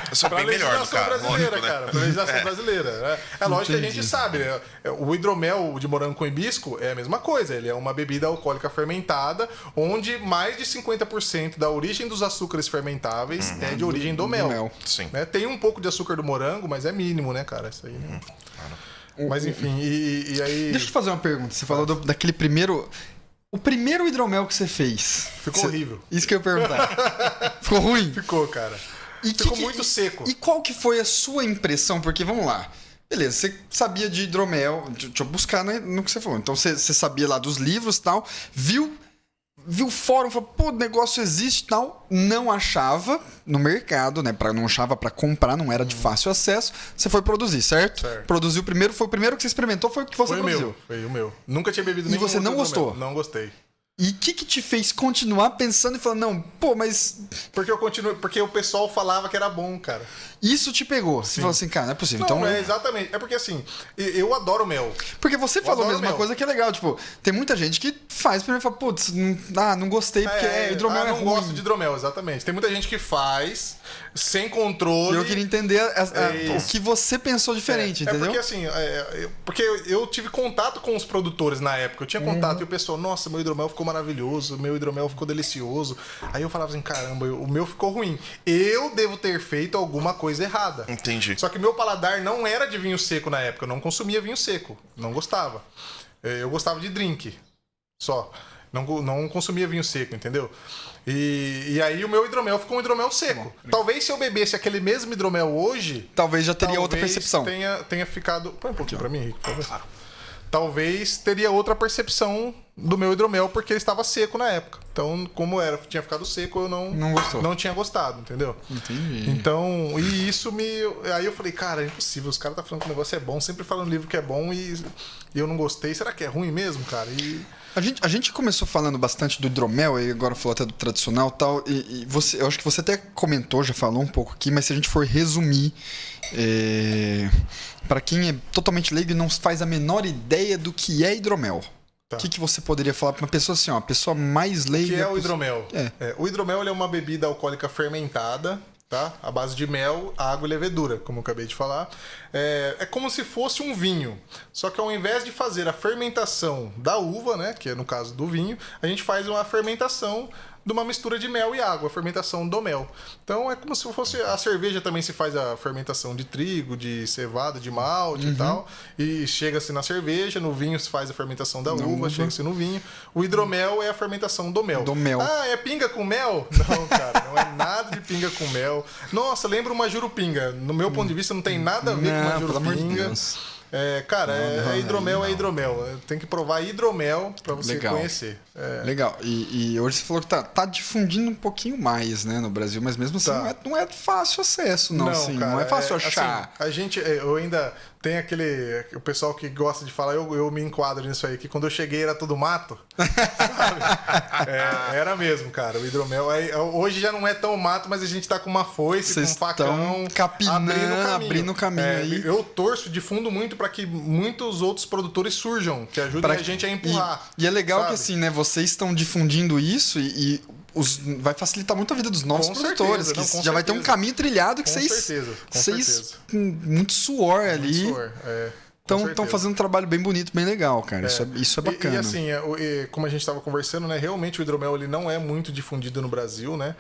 Eu sou Pra bem melhor do legislação cara. brasileira, lógico, né? cara. Pra legislação brasileira. Né? É lógico que a gente sabe. O hidromel de morango com hibisco é a mesma coisa. Ele é uma bebida alcoólica fermentada, onde mais de 50% da origem dos açúcares fermentáveis é de origem do mel. Sim. Né? Tem um pouco de açúcar do morango, mas é mínimo, né, cara? Isso aí, né? Mas enfim, e aí... Deixa eu te fazer uma pergunta. Você falou daquele primeiro... O primeiro hidromel que você fez. Ficou horrível. Isso que eu ia perguntar. Ficou ruim? Ficou, cara. E Ficou muito seco. E qual que foi a sua impressão? Porque, vamos lá. Beleza, você sabia de hidromel. Deixa eu buscar no que você falou. Então, você sabia lá dos livros e tal. Viu o fórum, falou, pô, o negócio existe e tal. Não achava no mercado, né? Não achava pra comprar, não era de fácil acesso. Você foi produzir, certo? Produziu primeiro, foi o primeiro que você experimentou, foi o que você produziu. Foi o meu. Nunca tinha bebido E nenhum você não outro gostou? hidromel. Não gostei. E o que te fez continuar pensando e falando, não, pô, mas Porque eu continuo, porque o pessoal falava que era bom, cara. isso te pegou? Você falou assim, cara, não é possível. Não, Então, exatamente. É porque assim, eu adoro mel. porque você falou adoro mesmo uma mel. coisa que é legal, tipo, tem muita gente que faz primeiro e fala, putz, não gostei porque hidromel é não ruim. gosto de hidromel, exatamente. Tem muita gente que faz sem controle. E eu queria entender o isso. que você pensou diferente, entendeu? Porque assim, porque eu tive contato com os produtores na época. Eu tinha contato e o pessoal, nossa, meu hidromel ficou maravilhoso, meu hidromel ficou delicioso. Aí eu falava assim, caramba, o meu ficou ruim. Eu devo ter feito alguma coisa errada. Entendi. Só que meu paladar não era de vinho seco na época. Eu não consumia vinho seco. Não gostava. Eu gostava de drink. Só. Não consumia vinho seco, entendeu? E aí o meu hidromel ficou um hidromel seco. Talvez se eu bebesse aquele mesmo hidromel hoje... Talvez já teria outra percepção. Tenha ficado... Põe um pouquinho pra mim, Henrique, por favor. Talvez teria outra percepção do meu hidromel porque ele estava seco na época. Então, como tinha ficado seco, eu não tinha gostado, entendeu? Entendi. Então, e isso me... Aí eu falei, cara, é impossível. Os caras tá falando que o negócio é bom, sempre falam no livro que é bom e eu não gostei. Será que é ruim mesmo, cara? A gente começou falando bastante do hidromel, e agora falou até do tradicional e tal. Eu acho que você até comentou, já falou um pouco aqui, mas se a gente for resumir, para quem é totalmente leigo e não faz a menor ideia do que é hidromel, o que você poderia falar para uma pessoa assim, ó, a pessoa mais leiga? O que é o hidromel? É. O hidromel ele é uma bebida alcoólica fermentada, tá? À base de mel, água e levedura, como eu acabei de falar. É como se fosse um vinho. Só que ao invés de fazer a fermentação da uva, né, que é no caso do vinho, a gente faz uma fermentação de uma mistura de mel e água, a fermentação do mel. Então é como se fosse... A cerveja também se faz a fermentação de trigo, de cevada, de malte e tal. E chega-se na cerveja, no vinho se faz a fermentação da uva, chega-se no vinho. O hidromel é a fermentação do mel. Do mel. Ah, é pinga com mel? Não, cara, não é nada de pinga com mel. Nossa, lembra uma jurupinga. No meu ponto de vista, não tem nada a ver com uma pelo amor de jurupinga. Deus. Cara, hidromel é hidromel. Tem que provar hidromel pra você conhecer. Legal. E hoje você falou que tá difundindo um pouquinho mais, né, no Brasil, mas mesmo assim não é fácil acesso, não. Assim, cara, não é fácil achar. Assim, eu ainda tem o pessoal que gosta de falar, eu me enquadro nisso aí, que quando eu cheguei era tudo mato. Sabe? Era mesmo, cara. O hidromel. Hoje já não é tão mato, mas a gente tá com uma foice, com um facão, capinando, abrindo o caminho aí. Eu torço, difundo muito para que muitos outros produtores surjam, que ajudem a gente a empurrar. E é legal sabe? que assim, né, vocês estão difundindo isso e vai facilitar muito a vida dos novos produtores. Certeza, já vai ter um caminho trilhado que vocês com muito suor ali. Muito suor, Estão fazendo um trabalho bem bonito, bem legal, cara. Isso é bacana. E assim, como a gente estava conversando, né? Realmente o hidromel ele não é muito difundido no Brasil, né?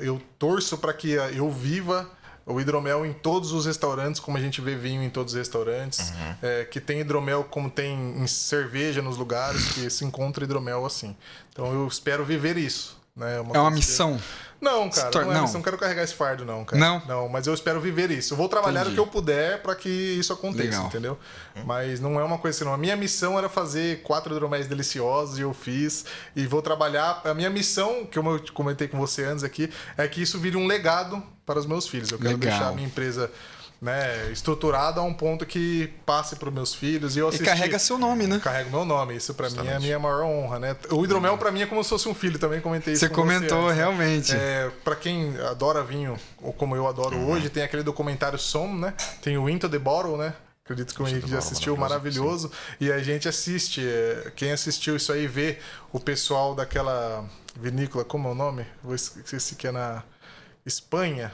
Eu torço para que eu viva o hidromel em todos os restaurantes, como a gente vê vinho em todos os restaurantes. Que tem hidromel como tem em cerveja nos lugares, que se encontra hidromel assim. Então eu espero viver isso. Né? É uma missão? Não, cara, não é missão. Não quero carregar esse fardo, não, cara. Não, mas eu espero viver isso. Eu vou trabalhar o que eu puder para que isso aconteça, entendeu? Mas não é uma coisa assim, não. A minha missão era fazer 4 hidroméis deliciosos e eu fiz. E vou trabalhar... A minha missão, que eu comentei com você antes aqui, é que isso vire um legado para os meus filhos. Eu quero deixar a minha empresa... né, estruturado a um ponto que passe para os meus filhos e eu assisti. E carrega seu nome, né? Carrega meu nome, isso para mim é a minha maior honra, né? O hidromel para mim é como se fosse um filho, também comentei isso. Você comentou, antes, realmente. Para quem adora vinho, ou como eu adoro hoje, tem aquele documentário Som, né? Tem o Into the Bottle, né? Acredito que o Henrique já assistiu, maravilhoso. E a gente assiste, quem assistiu isso aí vê o pessoal daquela vinícola, como é o nome? Vou esquecer que é na Espanha.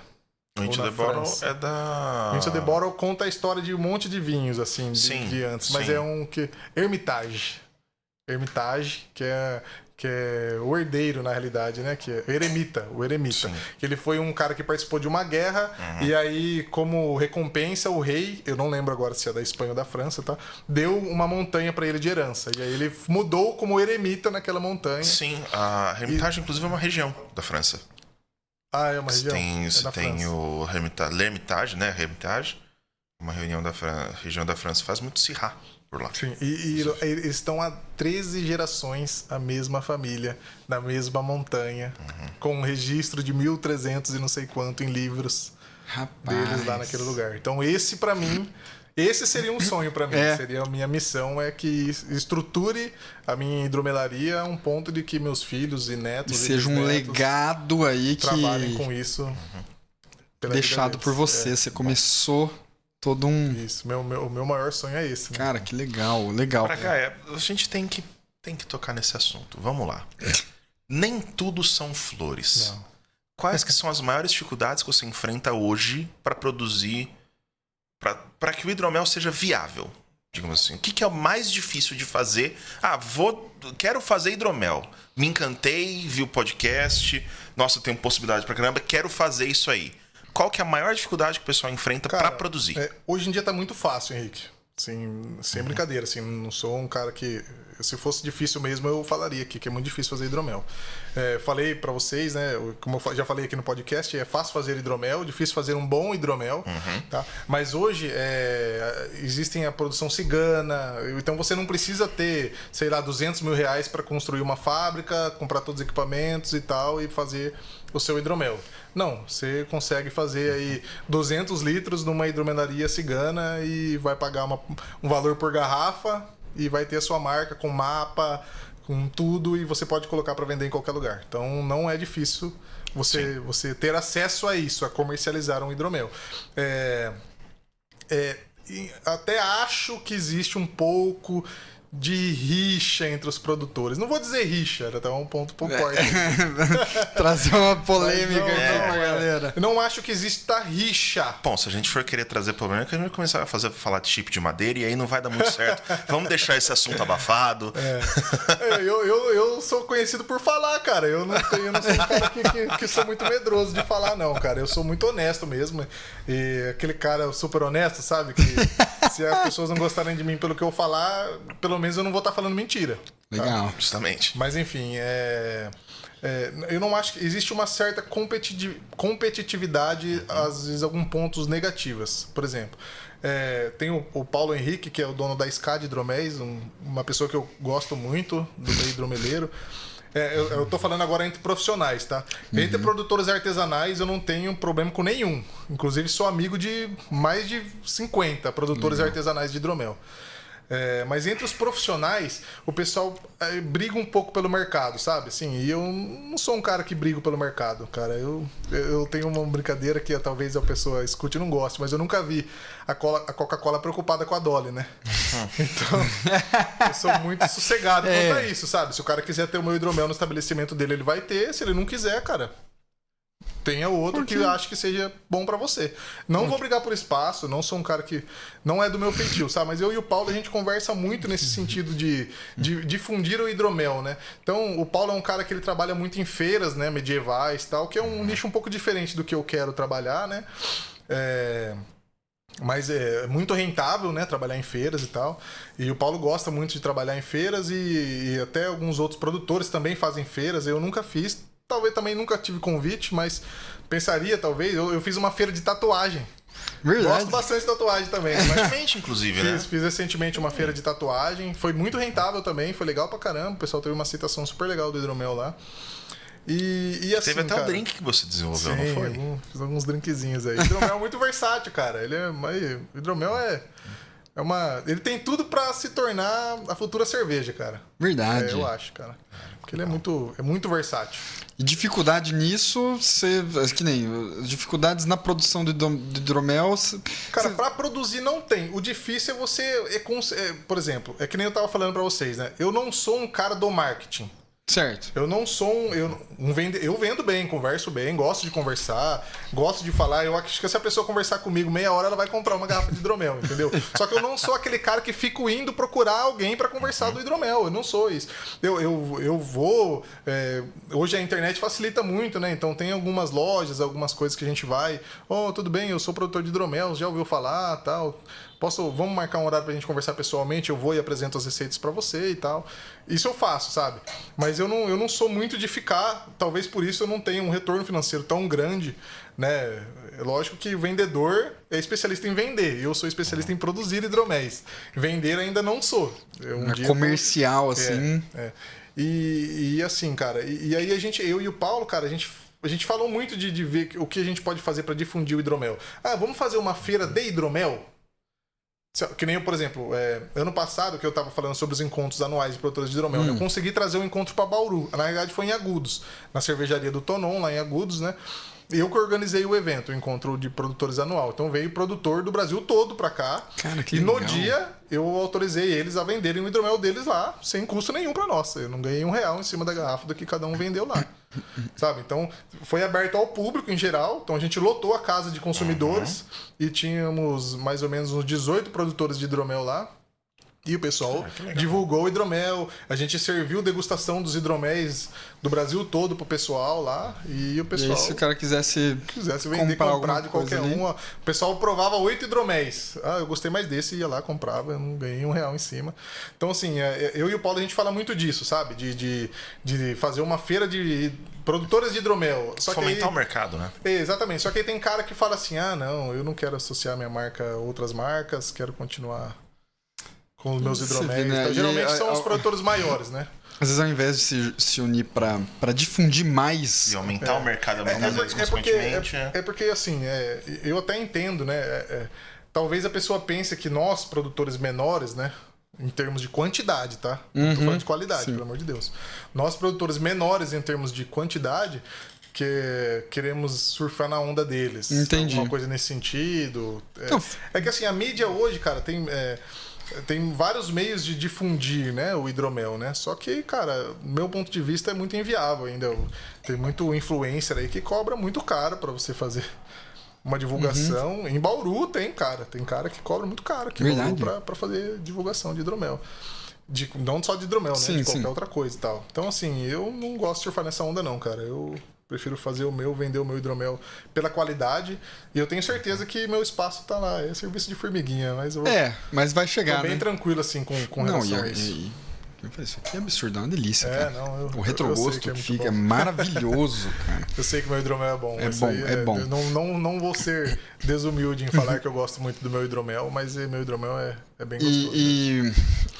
Into the Bottle é da... Into the Bottle conta a história de um monte de vinhos, assim, de antes. Mas é um que... Hermitage, que é o herdeiro, na realidade, né? Que é o eremita. Que ele foi um cara que participou de uma guerra e aí, como recompensa, o rei, eu não lembro agora se é da Espanha ou da França, tá? Deu uma montanha pra ele de herança. E aí ele mudou como eremita naquela montanha. Sim, a Hermitage, inclusive, é uma região da França. Ah, é uma região? Tem o L'Hermitage, né? Hermitage, uma região da França, faz muito Syrah por lá. Sim, e eles estão há 13 gerações, a mesma família, na mesma montanha, com um registro de 1300 e não sei quanto em livros deles lá naquele lugar. Então esse pra mim, esse seria um sonho pra mim, seria a minha missão, é que estruture a minha hidromelaria a um ponto de que meus filhos e netos seja um legado aí que trabalhem com isso. Deixado por você, você começou todo um... Isso, o meu maior sonho é esse. Cara, que legal, legal. Pra cá, a gente tem que tocar nesse assunto. Vamos lá. Nem tudo são flores. Não. Quais que são as maiores dificuldades que você enfrenta hoje para produzir, para que o hidromel seja viável? Digamos assim. O que é o mais difícil de fazer? Quero fazer hidromel. Me encantei, vi o podcast. Nossa, tenho possibilidade pra caramba. Quero fazer isso aí. Qual que é a maior dificuldade que o pessoal enfrenta para produzir? Hoje em dia tá muito fácil, Henrique. Assim, sem brincadeira, assim, não sou um cara que... Se fosse difícil mesmo, eu falaria aqui que é muito difícil fazer hidromel. Falei pra vocês, né? Como eu já falei aqui no podcast, é fácil fazer hidromel, difícil fazer um bom hidromel, tá? Mas hoje existem a produção cigana, então você não precisa ter, sei lá, 200 mil reais para construir uma fábrica, comprar todos os equipamentos e tal e fazer o seu hidromel. Não, você consegue fazer aí 200 litros numa hidromelaria cigana e vai pagar um valor por garrafa e vai ter a sua marca com mapa, com tudo, e você pode colocar para vender em qualquer lugar. Então não é difícil você ter acesso a isso, a comercializar um hidromel. Até acho que existe um pouco de rixa entre os produtores. Não vou dizer rixa, até um ponto um pouco forte. Trazer uma polêmica então pra galera. Eu não acho que exista rixa. Bom, se a gente for querer trazer polêmica, a gente vai começar a falar de chip de madeira e aí não vai dar muito certo. Vamos deixar esse assunto abafado. Eu sou conhecido por falar, cara. Eu não sou um cara que sou muito medroso de falar, não, cara. Eu sou muito honesto mesmo. E aquele cara super honesto, sabe? Que se as pessoas não gostarem de mim pelo que eu falar, pelo menos eu não vou estar falando mentira. Legal. Tá? Justamente. Mas enfim, eu não acho que existe uma certa competitividade, às vezes, alguns pontos negativas. Por exemplo, tem o Paulo Henrique, que é o dono da SCAD Hidroméis, uma pessoa que eu gosto muito do meio hidromeleiro. Eu tô falando agora entre profissionais, tá? Entre produtores artesanais eu não tenho problema com nenhum. Inclusive sou amigo de mais de 50 produtores artesanais de hidromel. Mas entre os profissionais, o pessoal briga um pouco pelo mercado, sabe? Assim, e eu não sou um cara que brigo pelo mercado, cara. Eu tenho uma brincadeira que talvez a pessoa escute e não goste, mas eu nunca vi a Coca-Cola preocupada com a Dolly, né? Então, eu sou muito sossegado quanto a isso, sabe? Se o cara quiser ter o meu hidromel no estabelecimento dele, ele vai ter. Se ele não quiser, cara, tenha outro que eu acho que seja bom pra você. Não vou brigar por espaço, não sou um cara que... Não é do meu feitio, sabe? Mas eu e o Paulo, a gente conversa muito nesse sentido de difundir o hidromel, né? Então, o Paulo é um cara que ele trabalha muito em feiras, né? Medievais e tal, que é um nicho um pouco diferente do que eu quero trabalhar, né? Mas é muito rentável, né? Trabalhar em feiras e tal. E o Paulo gosta muito de trabalhar em feiras e até alguns outros produtores também fazem feiras. Eu nunca fiz. Talvez também nunca tive convite, mas pensaria, talvez. Eu fiz uma feira de tatuagem. Verdade. Gosto bastante de tatuagem também. Recentemente, inclusive, né? Fiz recentemente uma feira de tatuagem. Foi muito rentável também, foi legal pra caramba. O pessoal teve uma aceitação super legal do hidromel lá. E assim, teve até cara, um drink que você desenvolveu, sim, não foi? Fiz alguns drinkzinhos aí. Hidromel é muito versátil, cara. O hidromel Ele tem tudo pra se tornar a futura cerveja, cara. Verdade. Eu acho, cara. Porque ele é muito versátil. E dificuldade nisso, que nem dificuldades na produção do hidromel. Cara, pra produzir não tem. O difícil é você... por exemplo, é que nem eu tava falando pra vocês, né? Eu não sou um cara do marketing. Certo. Eu não sou eu vendo bem, converso bem, gosto de conversar, gosto de falar. Eu acho que se a pessoa conversar comigo meia hora, ela vai comprar uma garrafa de hidromel, entendeu? Só que eu não sou aquele cara que fico indo procurar alguém pra conversar do hidromel. Eu não sou isso. Eu vou... hoje a internet facilita muito, né? Então tem algumas lojas, algumas coisas que a gente vai... tudo bem, eu sou produtor de hidromel, já ouviu falar, tal... Vamos marcar um horário pra gente conversar pessoalmente, eu vou e apresento as receitas pra você e tal. Isso eu faço, sabe? Mas eu não sou muito de ficar, talvez por isso eu não tenha um retorno financeiro tão grande, né? É lógico que o vendedor é especialista em vender, eu sou especialista em produzir hidroméis. Vender ainda não sou. Comercial, assim. E assim, cara, e aí eu e o Paulo, cara, a gente falou muito de ver o que a gente pode fazer pra difundir o hidromel. Vamos fazer uma feira de hidromel? Que nem eu, por exemplo, ano passado, que eu tava falando sobre os encontros anuais de produtores de hidromel, eu consegui trazer um encontro para Bauru. Na realidade foi em Agudos, na cervejaria do Tonon, lá em Agudos, né? Eu que organizei o evento, o encontro de produtores anual. Então veio produtor do Brasil todo pra cá. Cara, que legal. No dia eu autorizei eles a venderem o hidromel deles lá, sem custo nenhum pra nós. Eu não ganhei R$1 em cima da garrafa do que cada um vendeu lá. Sabe? Então foi aberto ao público em geral. Então a gente lotou a casa de consumidores e tínhamos mais ou menos uns 18 produtores de hidromel lá. E o pessoal divulgou o hidromel. A gente serviu degustação dos hidroméis do Brasil todo pro pessoal lá. E o pessoal... E aí, se o cara quisesse vender, comprar de qualquer um. O pessoal provava 8 hidroméis. Eu gostei mais desse, ia lá, comprava. Eu não ganhei R$1 em cima. Então, assim, eu e o Paulo, a gente fala muito disso, sabe? De fazer uma feira de produtores de hidromel. Fomentar o mercado, né? Exatamente. Só que aí tem cara que fala assim, não, eu não quero associar minha marca a outras marcas, quero continuar com os meus hidroméis. Né? Então, geralmente são os produtores maiores, né? Às vezes, ao invés de se unir para difundir mais... E aumentar o mercado, consequentemente... É porque, assim, eu até entendo, né? Talvez a pessoa pense que nós, produtores menores, né? Em termos de quantidade, tá? Não tô falando de qualidade, pelo amor de Deus. Nós, produtores menores em termos de quantidade... que queremos surfar na onda deles. Entendi. Alguma coisa nesse sentido. É que, assim, a mídia hoje, cara, tem vários meios de difundir, né, o hidromel, né? Só que, cara, meu ponto de vista é muito inviável ainda. Tem muito influencer aí que cobra muito caro para você fazer uma divulgação. Em Bauru tem cara que cobra muito caro aqui em Bauru para fazer divulgação de hidromel. Não só de hidromel, né? De qualquer outra coisa e tal. Então, assim, eu não gosto de surfar nessa onda não, cara. Eu prefiro fazer o meu, vender o meu hidromel pela qualidade. E eu tenho certeza que meu espaço tá lá. É serviço de formiguinha, mas eu mas vai chegar, tô bem tranquilo, assim, com relação a isso. Isso aqui é absurdo, é uma delícia, cara. O retrogosto que fica é maravilhoso, cara. Eu sei que meu hidromel é bom. É bom. Eu não vou ser desumilde em falar que eu gosto muito do meu hidromel, mas meu hidromel é bem gostoso. E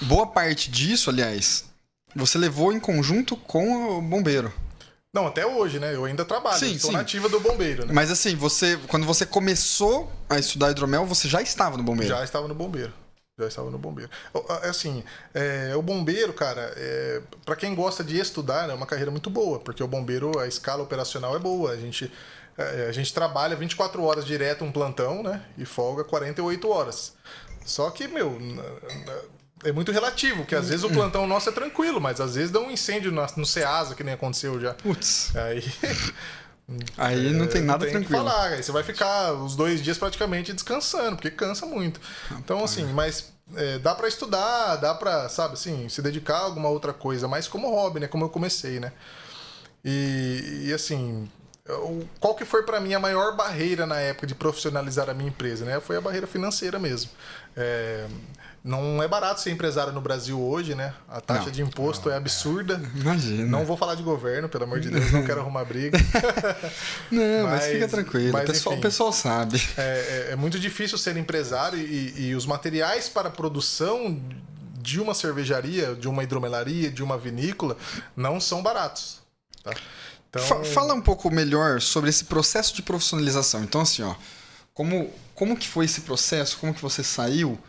boa parte disso, aliás, você levou em conjunto com o bombeiro. Não, até hoje, né? Eu ainda trabalho, estou na ativa do bombeiro, né? Mas assim, quando você começou a estudar hidromel, você já estava no bombeiro? Já estava no bombeiro. Assim, o bombeiro, cara, para quem gosta de estudar, é uma carreira muito boa, porque o bombeiro, a escala operacional é boa. A gente trabalha 24 horas direto um plantão, né? E folga 48 horas. Só que, é muito relativo, porque às vezes o plantão nosso é tranquilo, mas às vezes dá um incêndio no Ceasa, que nem aconteceu já. Putz. Aí não tem nada tranquilo. Que falar, aí você vai ficar os 2 dias praticamente descansando, porque cansa muito. Então, assim, mas dá pra estudar, dá pra, sabe, assim, se dedicar a alguma outra coisa, mas como hobby, né? Como eu comecei, né? E assim, qual que foi pra mim a maior barreira na época de profissionalizar a minha empresa, né? Foi a barreira financeira mesmo. Não é barato ser empresário no Brasil hoje, né? A taxa de imposto é absurda. Imagina. Não vou falar de governo, pelo amor de Deus, não quero arrumar briga. mas fica tranquilo, o pessoal sabe. É muito difícil ser empresário e os materiais para a produção de uma cervejaria, de uma hidromelaria, de uma vinícola, não são baratos. Tá? Então... Fala um pouco melhor sobre esse processo de profissionalização. Então, assim, ó, como que foi esse processo? Como que você saiu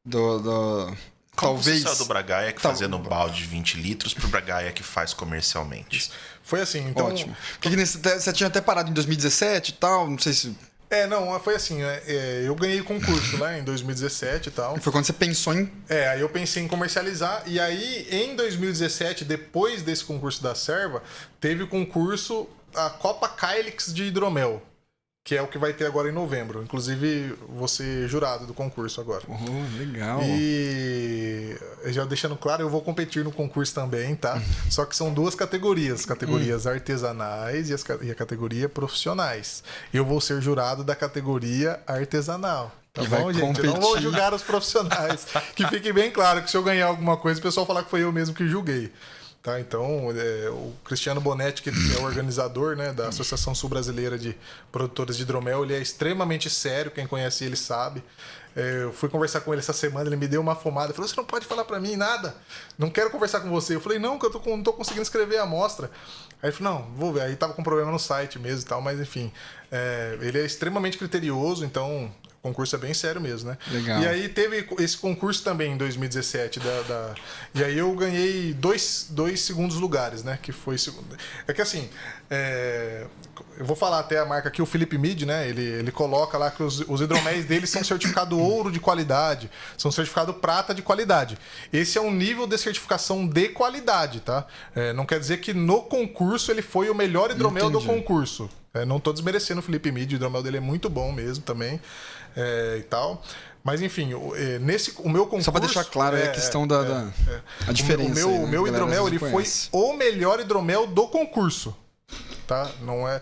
Como talvez... você saiu do Bragaia que fazia no balde de 20 litros pro Bragaia que faz comercialmente? Foi assim, então... Ótimo. Porque você tinha até parado em 2017 e tal, não sei se... Não, foi assim, eu ganhei concurso lá em 2017 e tal. Foi quando você pensou em... Aí eu pensei em comercializar, e aí em 2017, depois desse concurso da Serva, teve o concurso, a Copa Calyx de hidromel, que é o que vai ter agora em novembro. Inclusive, vou ser jurado do concurso agora. Legal. E já deixando claro, eu vou competir no concurso também, tá? Só que são duas categorias. Categorias artesanais e a categoria profissionais. Eu vou ser jurado da categoria artesanal. Tá E bom, vai gente? competir. Eu não vou julgar os profissionais. Que fique bem claro que se eu ganhar alguma coisa, o pessoal falar que foi eu mesmo que julguei. Tá, então, o Cristiano Bonetti, que é o organizador, né, da Associação Sul-Brasileira de Produtores de Hidromel, ele é extremamente sério, quem conhece ele sabe. Eu fui conversar com ele essa semana, ele me deu uma fumada, falou, você não pode falar pra mim nada, não quero conversar com você. Eu falei, não, que eu não tô conseguindo escrever a amostra. Aí ele falou, não, vou ver. Aí tava com problema no site mesmo e tal, mas enfim. Ele é extremamente criterioso, então... O concurso é bem sério mesmo, né? Legal. E aí teve esse concurso também em 2017. E aí eu ganhei dois segundos lugares, né? Que foi segundo. É que assim, eu vou falar até a marca aqui, o Felipe Mid, né? Ele coloca lá que os hidroméis dele são certificado ouro de qualidade, são certificado prata de qualidade. Esse é um nível de certificação de qualidade, tá? Não quer dizer que no concurso ele foi o melhor hidromel do concurso. Não tô desmerecendo o Felipe Mid, o hidromel dele é muito bom mesmo também. E tal. Mas enfim, o meu concurso... Só para deixar claro a questão a diferença. O meu hidromel ele foi o melhor hidromel do concurso. Tá? Não é...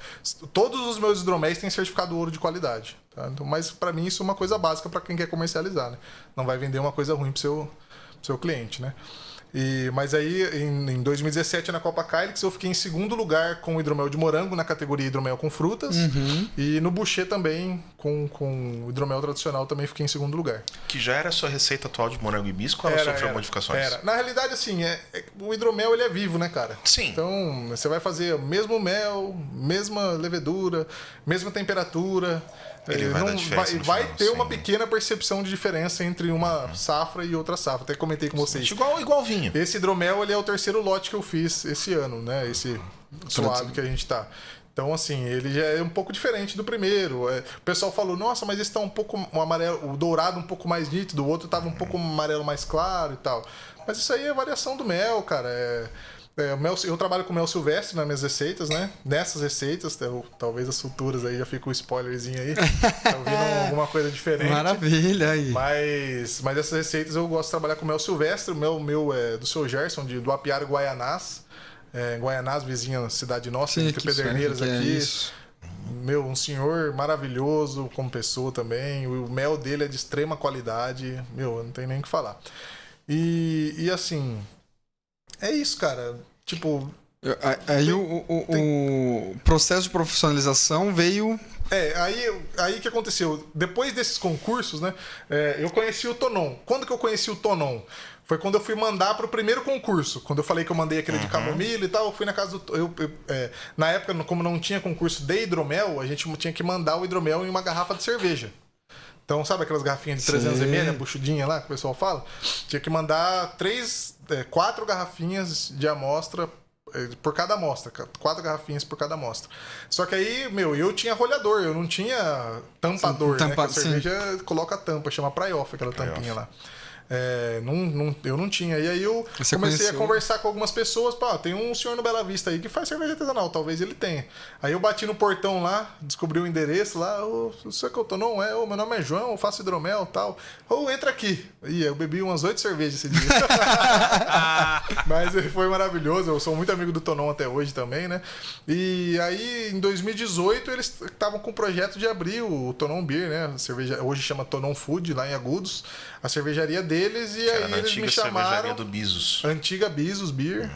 Todos os meus hidroméis têm certificado ouro de qualidade. Tá? Então, mas para mim isso é uma coisa básica para quem quer comercializar. Né? Não vai vender uma coisa ruim pro seu cliente. Né? Mas aí, em 2017, na Copa Calyx, eu fiquei em segundo lugar com o hidromel de morango, na categoria hidromel com frutas. E no Boucher também, com o hidromel tradicional, também fiquei em segundo lugar. Que já era a sua receita atual de morango hibisco ou ela sofreu modificações? Era. Na realidade, assim, o hidromel ele é vivo, né, cara? Sim. Então, você vai fazer o mesmo mel, mesma levedura, mesma temperatura... Ele vai dar diferença no vai final, ter sim. uma pequena percepção de diferença entre uma safra e outra safra. Até comentei com vocês. Igual vinho. Esse hidromel ele é o terceiro lote que eu fiz esse ano, né? Esse suave que a gente tá. Então, assim, ele já é um pouco diferente do primeiro. O pessoal falou, nossa, mas esse tá um pouco o amarelo, o dourado um pouco mais nítido, o outro tava um pouco amarelo mais claro e tal. Mas isso aí é variação do mel, cara. Eu trabalho com mel silvestre nas minhas receitas, né? Nessas receitas, talvez as futuras aí já fica um spoilerzinho aí. Tá ouvindo alguma coisa diferente. Maravilha aí. Mas essas receitas eu gosto de trabalhar com mel silvestre. O meu é do seu Gerson, do Apiário Guaianás. Guaianás, vizinha cidade nossa, entre Pederneiras aqui. Um senhor maravilhoso como pessoa também. O mel dele é de extrema qualidade. Eu não tenho nem o que falar. E assim... É isso, cara. Tipo... Aí o processo de profissionalização veio... Aí que aconteceu? Depois desses concursos, né? Eu conheci o Tonon. Quando que eu conheci o Tonon? Foi quando eu fui mandar pro primeiro concurso. Quando eu falei que eu mandei aquele de camomila e tal, eu fui na casa do... na época, como não tinha concurso de hidromel, a gente tinha que mandar o hidromel em uma garrafa de cerveja. Então, sabe aquelas garrafinhas de 300 ml, a buchudinha lá que o pessoal fala? Tinha que mandar 4 garrafinhas de amostra por cada amostra. 4 garrafinhas por cada amostra. Só que aí, eu tinha rolhador, eu não tinha tampador, né? Que a cerveja coloca a tampa, chama Pryoff, aquela tampinha lá. Eu não tinha. E aí eu comecei a conversar com algumas pessoas. Tem um senhor no Bela Vista aí que faz cerveja artesanal, talvez ele tenha. Aí eu bati no portão lá, descobri o endereço lá. Você que eu tô? Não, meu nome é João, eu faço hidromel e tal. Entra aqui. E eu bebi umas 8 cervejas esse dia. Mas foi maravilhoso. Eu sou muito amigo do Tonon até hoje também, né? E aí, em 2018, eles estavam com o projeto de abrir o Tonon Beer, né? A cerveja, hoje chama Tonon Food, lá em Agudos. A cervejaria deles, e aí eles me chamaram... cervejaria do Bisos. Antiga Bisos Beer,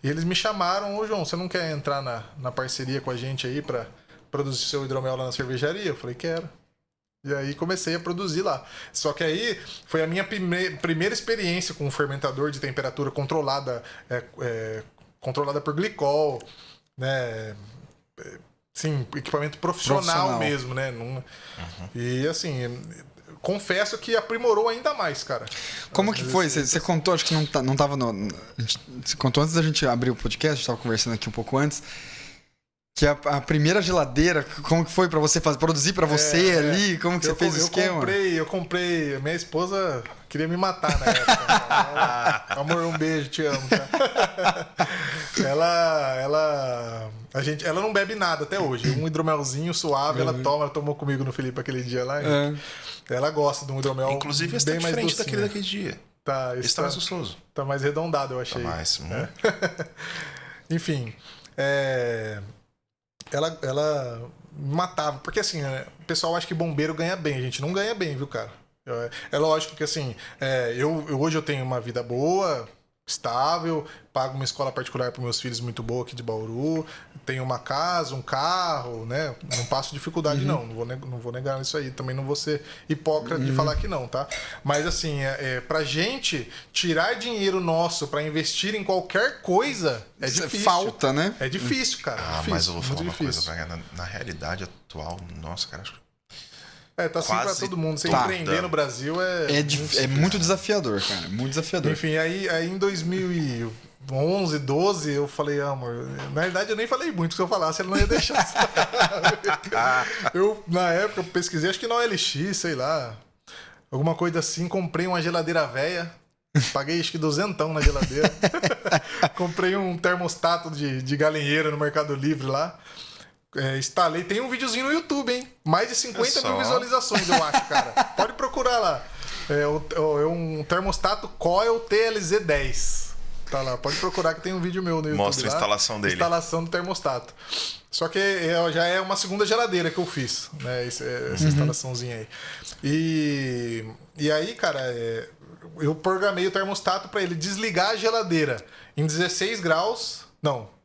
E eles me chamaram, João, você não quer entrar na parceria com a gente aí pra produzir seu hidromel lá na cervejaria? Eu falei, quero. E aí comecei a produzir lá. Só que aí foi a minha primeira experiência com um fermentador de temperatura controlada, controlada por glicol, né? Sim, equipamento profissional mesmo, né? E assim... confesso que aprimorou ainda mais, cara. Como que foi? Você contou, acho que não tava no... Você contou antes da gente abrir o podcast, a gente tava conversando aqui um pouco antes, que a primeira geladeira, como que foi pra você produzir pra você ali? Como que você fez o esquema? Eu comprei. Minha esposa queria me matar na época. Amor, um beijo, te amo, tá? Ela não bebe nada até hoje. Um hidromelzinho suave, ela tomou comigo no Felipe aquele dia lá. Ela gosta de um hidromel. Inclusive, esse tá bem mais diferente docinho. daquele dia. Tá, Esse tá mais gostoso. Tá mais arredondado, eu achei. Tá mais. Enfim. Ela me matava. Porque assim, o pessoal acha que bombeiro ganha bem. A gente não ganha bem, viu, cara? É lógico que assim, hoje eu tenho uma vida boa, estável, pago uma escola particular para meus filhos muito boa aqui de Bauru, tenho uma casa, um carro, né? Não passo dificuldade, não vou negar isso aí. Também não vou ser hipócrita de falar que não, tá? Mas assim, pra gente tirar dinheiro nosso para investir em qualquer coisa é difícil. Falta, né? É difícil, cara. Difícil, mas eu vou falar uma difícil. coisa, na realidade atual, nossa, cara, acho que tá assim pra todo mundo. Você empreender no Brasil é muito desafiador, cara. Muito desafiador. Enfim, aí em 2011, 12, eu falei, amor... Na verdade, eu nem falei muito. Se eu falasse, ele não ia deixar. Na época, eu pesquisei, acho que na OLX, sei lá. Alguma coisa assim. Comprei uma geladeira velha. Paguei, acho que 200 na geladeira. Comprei um termostato de galinheira no Mercado Livre lá. Instalei, tem um videozinho no YouTube, hein? Mais de 50 mil visualizações, eu acho, cara. Pode procurar lá. É um termostato Coil TLZ10. Tá lá, pode procurar que tem um vídeo meu no YouTube. Mostra a instalação dele. Instalação do termostato. Só que já é uma segunda geladeira que eu fiz, né? Essa instalaçãozinha aí. E aí, cara, eu programei o termostato para ele desligar a geladeira em 16 graus. Não.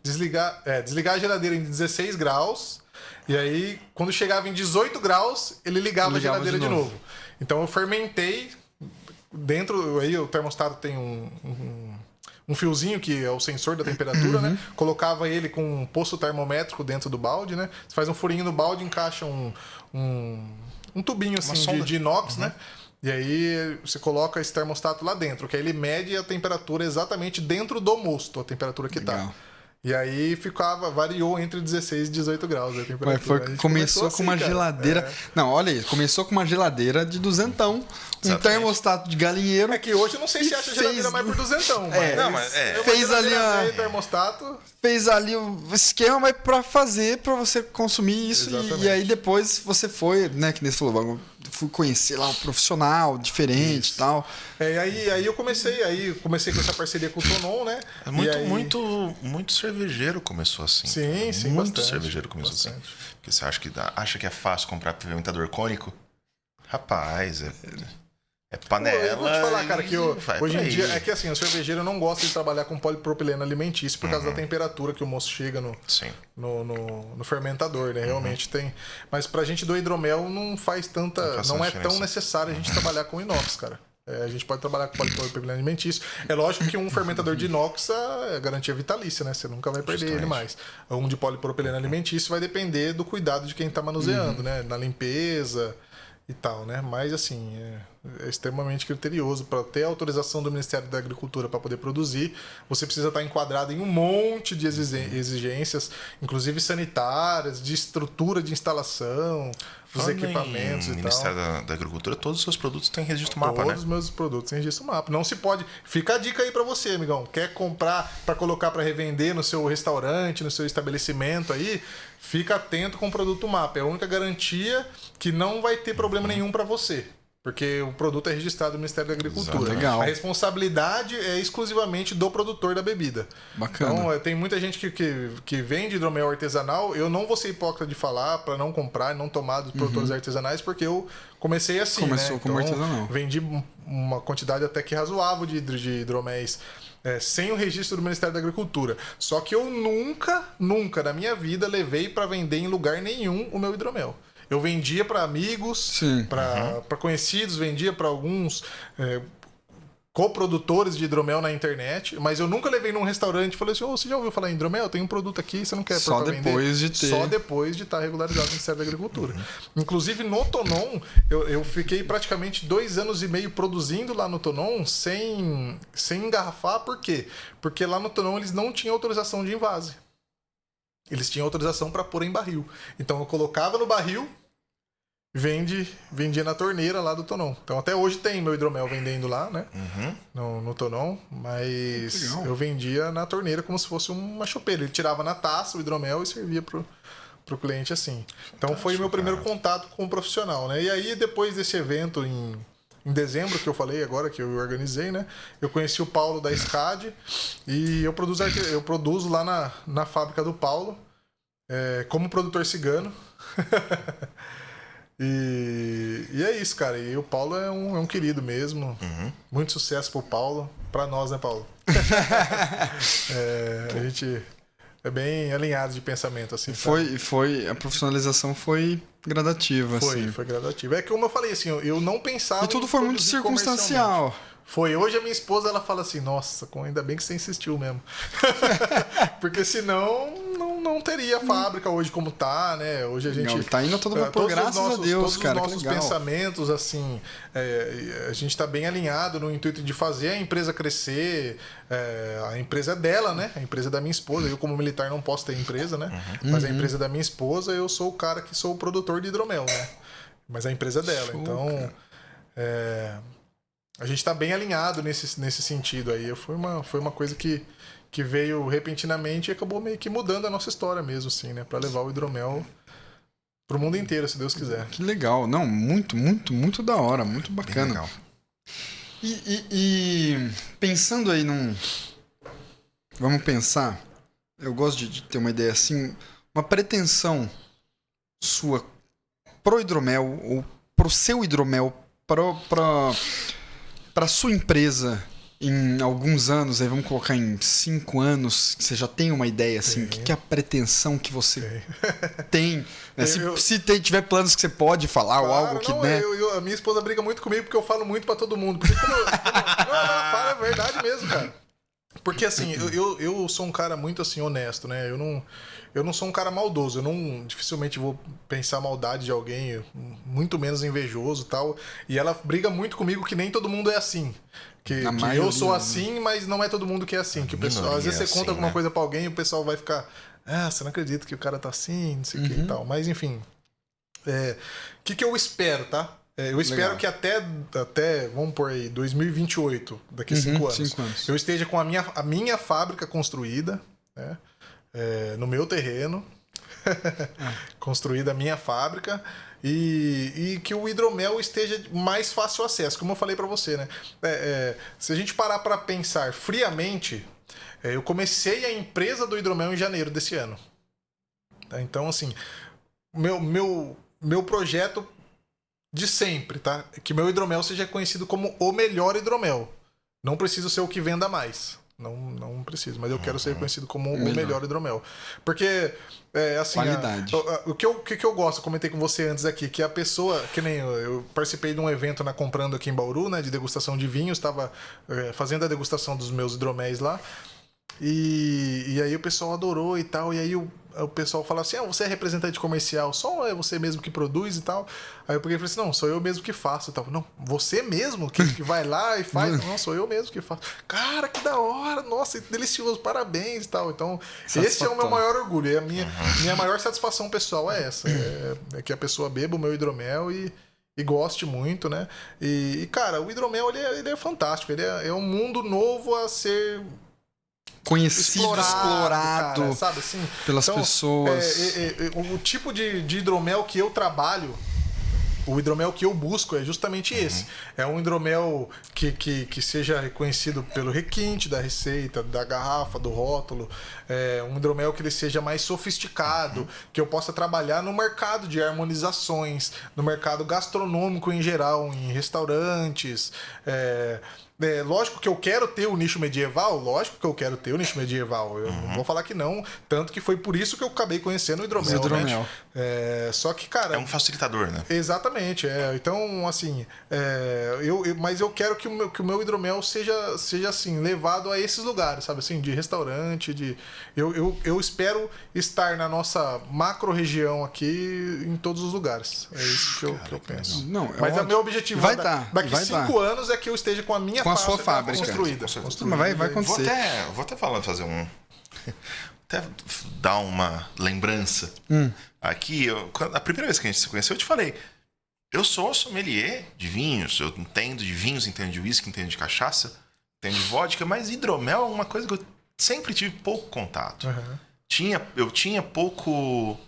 Desligar a geladeira em 16 graus. E aí, quando chegava em 18 graus, ele ligava a geladeira de novo. Então eu fermentei. Dentro, aí o termostato tem um fiozinho que é o sensor da temperatura, né? Colocava ele com um poço termométrico dentro do balde, né? Você faz um furinho no balde, encaixa um tubinho assim de inox, né? E aí você coloca esse termostato lá dentro, que aí ele mede a temperatura exatamente dentro do mosto, a temperatura que tá. E aí variou entre 16 e 18 graus a temperatura. Começou com uma geladeira. Não, olha aí, começou com uma geladeira de duzentão, um termostato de galinheiro. É que hoje eu não sei se acha geladeira mais por duzentão. Fez ali termostato. Fez ali o esquema, mas pra você consumir isso. E aí depois você foi, né, que nem você falou, fui conhecer lá um profissional diferente e tal. Aí eu comecei com essa parceria com o Tonon, né? Muito cervejeiro começou assim. Sim, muito bastante, cervejeiro começou assim. Porque você acha que é fácil comprar fermentador cônico? Rapaz, é panela. Eu vou te falar, cara, que hoje em dia é que assim, o cervejeiro não gosta de trabalhar com polipropileno alimentício por causa da temperatura que o moço chega no fermentador, né? Realmente tem. Mas pra gente do hidromel não faz tanta. Não é tão necessário a gente trabalhar com inox, cara. A gente pode trabalhar com polipropileno alimentício. É lógico que um fermentador de inox é garantia vitalícia, né? Você nunca vai perder ele mais. Um de polipropileno alimentício vai depender do cuidado de quem tá manuseando, né? Na limpeza e tal, né? Mas assim, é extremamente criterioso. Para ter a autorização do Ministério da Agricultura para poder produzir, você precisa estar enquadrado em um monte de exigências, inclusive sanitárias, de estrutura de instalação, dos equipamentos e tal. O Ministério da Agricultura, todos os seus produtos têm registro MAPA, né? Todos os meus produtos têm registro MAPA. Não se pode... Fica a dica aí para você, amigão. Quer comprar para colocar para revender no seu restaurante, no seu estabelecimento aí, fica atento com o produto MAPA. É a única garantia que não vai ter problema nenhum para você. Porque o produto é registrado no Ministério da Agricultura. Legal. A responsabilidade é exclusivamente do produtor da bebida. Bacana. Então, tem muita gente que vende hidromel artesanal. Eu não vou ser hipócrita de falar para não comprar, não tomar dos produtores artesanais, porque eu comecei assim, Começou como artesanal. Vendi uma quantidade até que razoável de hidroméis sem o registro do Ministério da Agricultura. Só que eu nunca na minha vida levei para vender em lugar nenhum o meu hidromel. Eu vendia para amigos, para conhecidos, vendia para alguns coprodutores de hidromel na internet, mas eu nunca levei num restaurante e falei assim, você já ouviu falar em hidromel? Tem um produto aqui, você não quer Só depois de ter. Só depois de estar regularizado no Ministério da Agricultura. Inclusive, no Tonon, eu fiquei praticamente 2 anos e meio produzindo lá no Tonon sem engarrafar. Por quê? Porque lá no Tonon eles não tinham autorização de invase. Eles tinham autorização para pôr em barril. Então eu colocava no barril, vendia na torneira lá do Tonon. Então até hoje tem meu hidromel vendendo lá, né? No Tonon, mas Legal. eu vendia na torneira como se fosse uma chopeira. Ele tirava na taça o hidromel e servia pro cliente assim. Então foi o meu primeiro contato com o profissional, né? E aí depois desse evento em dezembro, que eu falei agora, que eu organizei, né? Eu conheci o Paulo da SCAD e eu produzo lá na fábrica do Paulo como produtor cigano. E é isso, cara. E o Paulo é um querido mesmo. Muito sucesso pro Paulo. Pra nós, né, Paulo? A gente é bem alinhado de pensamento, assim. A profissionalização foi gradativa, assim. Foi gradativo. É que, como eu falei, assim, eu não pensava... E tudo foi muito circunstancial. Foi. Hoje a minha esposa, ela fala assim, nossa, ainda bem que você insistiu mesmo. Porque senão não teria fábrica hoje como tá, né? Hoje a gente... Tá indo a todo vapor, graças a Deus, cara. Todos os nossos pensamentos, assim, a gente tá bem alinhado no intuito de fazer a empresa crescer. A empresa é dela, né? A empresa da minha esposa. Eu, como militar, não posso ter empresa, né? Mas a empresa da minha esposa, eu sou o cara que sou o produtor de hidromel, né? Mas a empresa é dela. Show, então... A gente tá bem alinhado nesse sentido aí. Foi uma coisa que veio repentinamente e acabou meio que mudando a nossa história mesmo, assim, né? Pra levar o hidromel pro mundo inteiro, se Deus quiser. Que legal. Não, muito, muito, muito da hora. Muito bacana. Legal. E pensando aí num... Vamos pensar. Eu gosto de ter uma ideia assim. Uma pretensão sua pro hidromel ou pro seu hidromel, pra sua empresa em alguns anos, aí vamos colocar em 5 anos, que você já tem uma ideia assim, o que é a pretensão que você tem? Né? Se tiver planos que você pode falar, ou algo que, não, né? A minha esposa briga muito comigo porque eu falo muito pra todo mundo. Porque não, é verdade mesmo, cara. Porque assim, eu sou um cara muito assim honesto, né? Eu não sou um cara maldoso, eu não dificilmente vou pensar maldade de alguém, muito menos invejoso e tal. E ela briga muito comigo que nem todo mundo é assim. Que eu sou assim, mas não é todo mundo que é assim. Que o pessoal, às vezes você conta alguma coisa pra alguém e o pessoal vai ficar, você não acredita que o cara tá assim, não sei o que e tal. Mas enfim, o que eu espero, tá? Eu espero que até, vamos por aí, 2028, daqui a 5 anos, eu esteja com a minha fábrica construída, né? No meu terreno, construída a minha fábrica, e que o hidromel esteja mais fácil acesso, como eu falei pra você, né? Se a gente parar pra pensar friamente, eu comecei a empresa do hidromel em janeiro desse ano. Tá? Então, assim, meu projeto de sempre, tá? É que meu hidromel seja conhecido como o melhor hidromel. Não preciso ser o que venda mais. Não preciso, mas eu quero ser conhecido como o melhor hidromel. Porque, assim... Qualidade. O que eu gosto, eu comentei com você antes aqui, que a pessoa... Que nem eu participei de um evento na Comprando aqui em Bauru, né? De degustação de vinhos. Estava fazendo a degustação dos meus hidroméis lá. E aí o pessoal adorou e tal. E aí o pessoal fala assim, você é representante comercial, só é você mesmo que produz e tal. Aí eu peguei e falei assim, não, sou eu mesmo que faço e tal. Não, você mesmo que vai lá e faz? Não, sou eu mesmo que faço. Cara, que da hora, nossa, delicioso, parabéns e tal. Então, esse é o meu maior orgulho. E a minha maior satisfação pessoal é essa. É que a pessoa beba o meu hidromel e goste muito, né? E cara, o hidromel, ele é fantástico. Ele é um mundo novo a ser... conhecido, explorado cara, sabe, assim? pelas pessoas. O tipo de hidromel que eu trabalho, o hidromel que eu busco é justamente esse. É um hidromel que seja reconhecido pelo requinte da receita, da garrafa, do rótulo. É um hidromel que ele seja mais sofisticado, que eu possa trabalhar no mercado de harmonizações, no mercado gastronômico em geral, em restaurantes, lógico que eu quero ter o nicho medieval, eu não vou falar que não, tanto que foi por isso que eu acabei conhecendo o hidromel. Né? Só que, cara... É um facilitador, né? Exatamente, Então, assim, mas eu quero que o meu hidromel seja assim, levado a esses lugares, sabe? Assim, de restaurante, eu espero estar na nossa macro-região aqui em todos os lugares. É isso que eu penso. Não, mas o meu objetivo daqui 5 anos é que eu esteja com a minha sua fábrica construída. Mas vai acontecer. Vou até falando, fazer um... Até dar uma lembrança. Aqui, a primeira vez que a gente se conheceu, eu te falei, eu sou sommelier de vinhos, eu entendo de vinhos, entendo de whisky, entendo de cachaça, entendo de vodka, mas hidromel é uma coisa que eu sempre tive pouco contato. Eu tinha pouco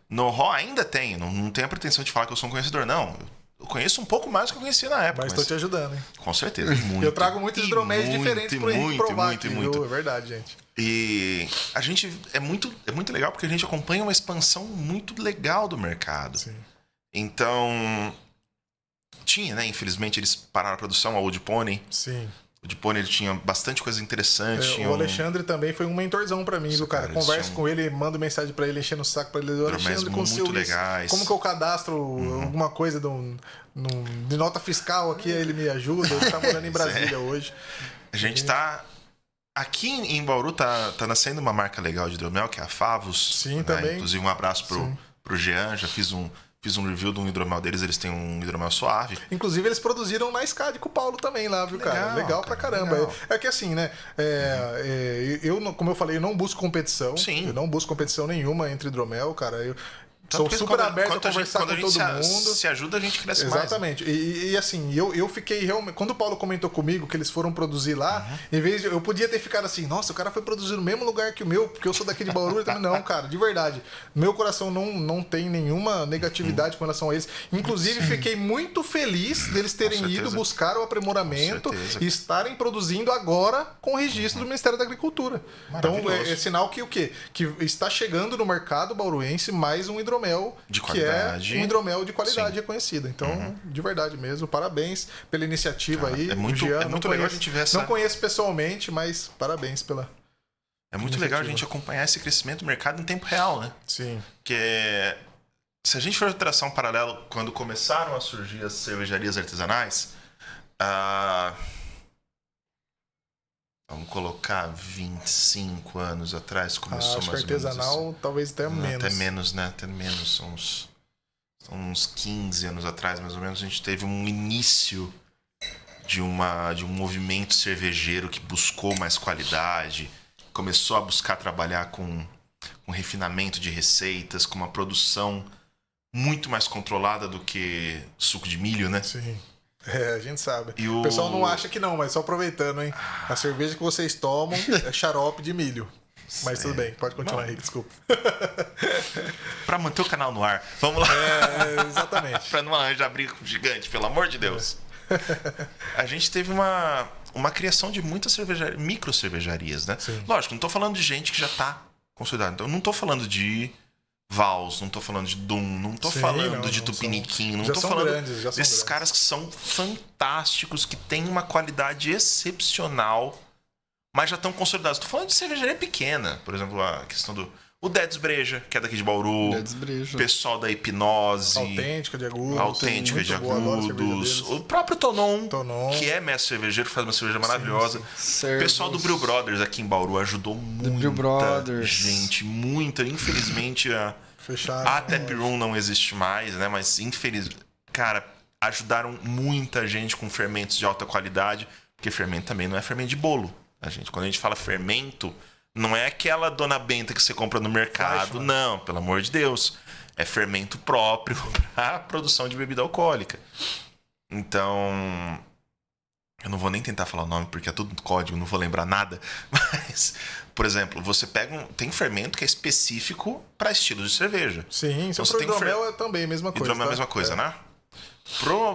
know-how, ainda tenho, não tenho a pretensão de falar que eu sou um conhecedor, não. Eu conheço um pouco mais do que eu conhecia na época. Mas estou te ajudando, hein? Com certeza, muito. Eu trago muitos hidroméis diferentes pro Henrique provar aqui, muito. É verdade, gente. E a gente é muito legal porque a gente acompanha uma expansão muito legal do mercado. Sim. Então, tinha, né? Infelizmente eles pararam a produção, a Old Pony. Sim. O Old Pony ele tinha bastante coisa interessante. O Alexandre também foi um mentorzão pra mim, viu, cara? Converso com ele, mando mensagem pra ele, enchendo o saco pra ele. Alexandre, muito legais. Como que eu cadastro alguma coisa de nota fiscal aqui? Aí ele me ajuda. Ele tá morando em Brasília hoje. A gente tá... Aqui em Bauru tá nascendo uma marca legal de hidromel, que é a Favos. Sim, né? também. Inclusive, um abraço pro Jean. Já fiz um review de um hidromel deles. Eles têm um hidromel suave. Inclusive, eles produziram na SCAD com o Paulo também lá, viu, cara? Legal pra caramba. Legal. É que assim, né? Como eu falei, eu não busco competição. Sim. Eu não busco competição nenhuma entre hidromel, cara. Eu sou super aberto a conversar com todo mundo. Se ajuda, a gente cresce mais. Exatamente. E assim, eu fiquei realmente... Quando o Paulo comentou comigo que eles foram produzir lá, em vez de... Eu podia ter ficado assim, nossa, o cara foi produzir no mesmo lugar que o meu, porque eu sou daqui de Bauru. Não, cara, de verdade. Meu coração não tem nenhuma negatividade com relação a eles. Inclusive, fiquei muito feliz deles terem ido buscar o aprimoramento e estarem produzindo agora com o registro do Ministério da Agricultura. Então, é sinal que o quê? Que está chegando no mercado bauruense mais um hidromel de qualidade. Que é um hidromel de qualidade reconhecida. Então, de verdade mesmo, parabéns pela iniciativa aí. É muito legal a gente ver essa... Não conheço pessoalmente, mas parabéns pela... É muito legal a gente acompanhar esse crescimento do mercado em tempo real, né? Sim. Que se a gente for traçar um paralelo, quando começaram a surgir as cervejarias artesanais, vamos colocar 25 anos atrás, começou acho mais que artesanal, ou menos assim. Talvez até menos. Até menos, né? Até menos. São uns 15 anos atrás, mais ou menos, a gente teve um início de um movimento cervejeiro que buscou mais qualidade, começou a buscar trabalhar com refinamento de receitas, com uma produção muito mais controlada do que suco de milho, né? Sim. A gente sabe. O pessoal não acha que não, mas só aproveitando, hein? A cerveja que vocês tomam é xarope de milho. Mas tudo bem, pode continuar, Henrique, desculpa. Pra manter o canal no ar. Vamos lá. Exatamente. Pra não arranjar briga com o gigante, pelo amor de Deus. A gente teve uma criação de muitas micro cervejarias, né? Sim. Lógico, não tô falando de gente que já tá consolidada. Então, não tô falando de Vals, não tô falando de Dum, não tô falando de Tupiniquim, não tô falando desses caras que são fantásticos, que têm uma qualidade excepcional, mas já estão consolidados. Tô falando de cervejaria pequena, por exemplo, a questão do... O Dedes Breja, que é daqui de Bauru. O pessoal da Hipnose. Autêntica de Agudos. O próprio Tonon, que é mestre cervejeiro, faz uma cerveja maravilhosa. O pessoal do Brew Brothers aqui em Bauru ajudou muita gente. Muita. Infelizmente, a Tap Room não existe mais, né? Mas, infelizmente, cara, ajudaram muita gente com fermentos de alta qualidade. Porque fermento também não é fermento de bolo. Quando a gente fala fermento... Não é aquela Dona Benta que você compra no mercado, não, pelo amor de Deus. É fermento próprio para a produção de bebida alcoólica. Então, eu não vou nem tentar falar o nome porque é tudo código, não vou lembrar nada. Mas, por exemplo, você pega tem fermento que é específico para estilo de cerveja. Sim, então, se hidromel é também a mesma coisa. Hidromel é a mesma coisa, né?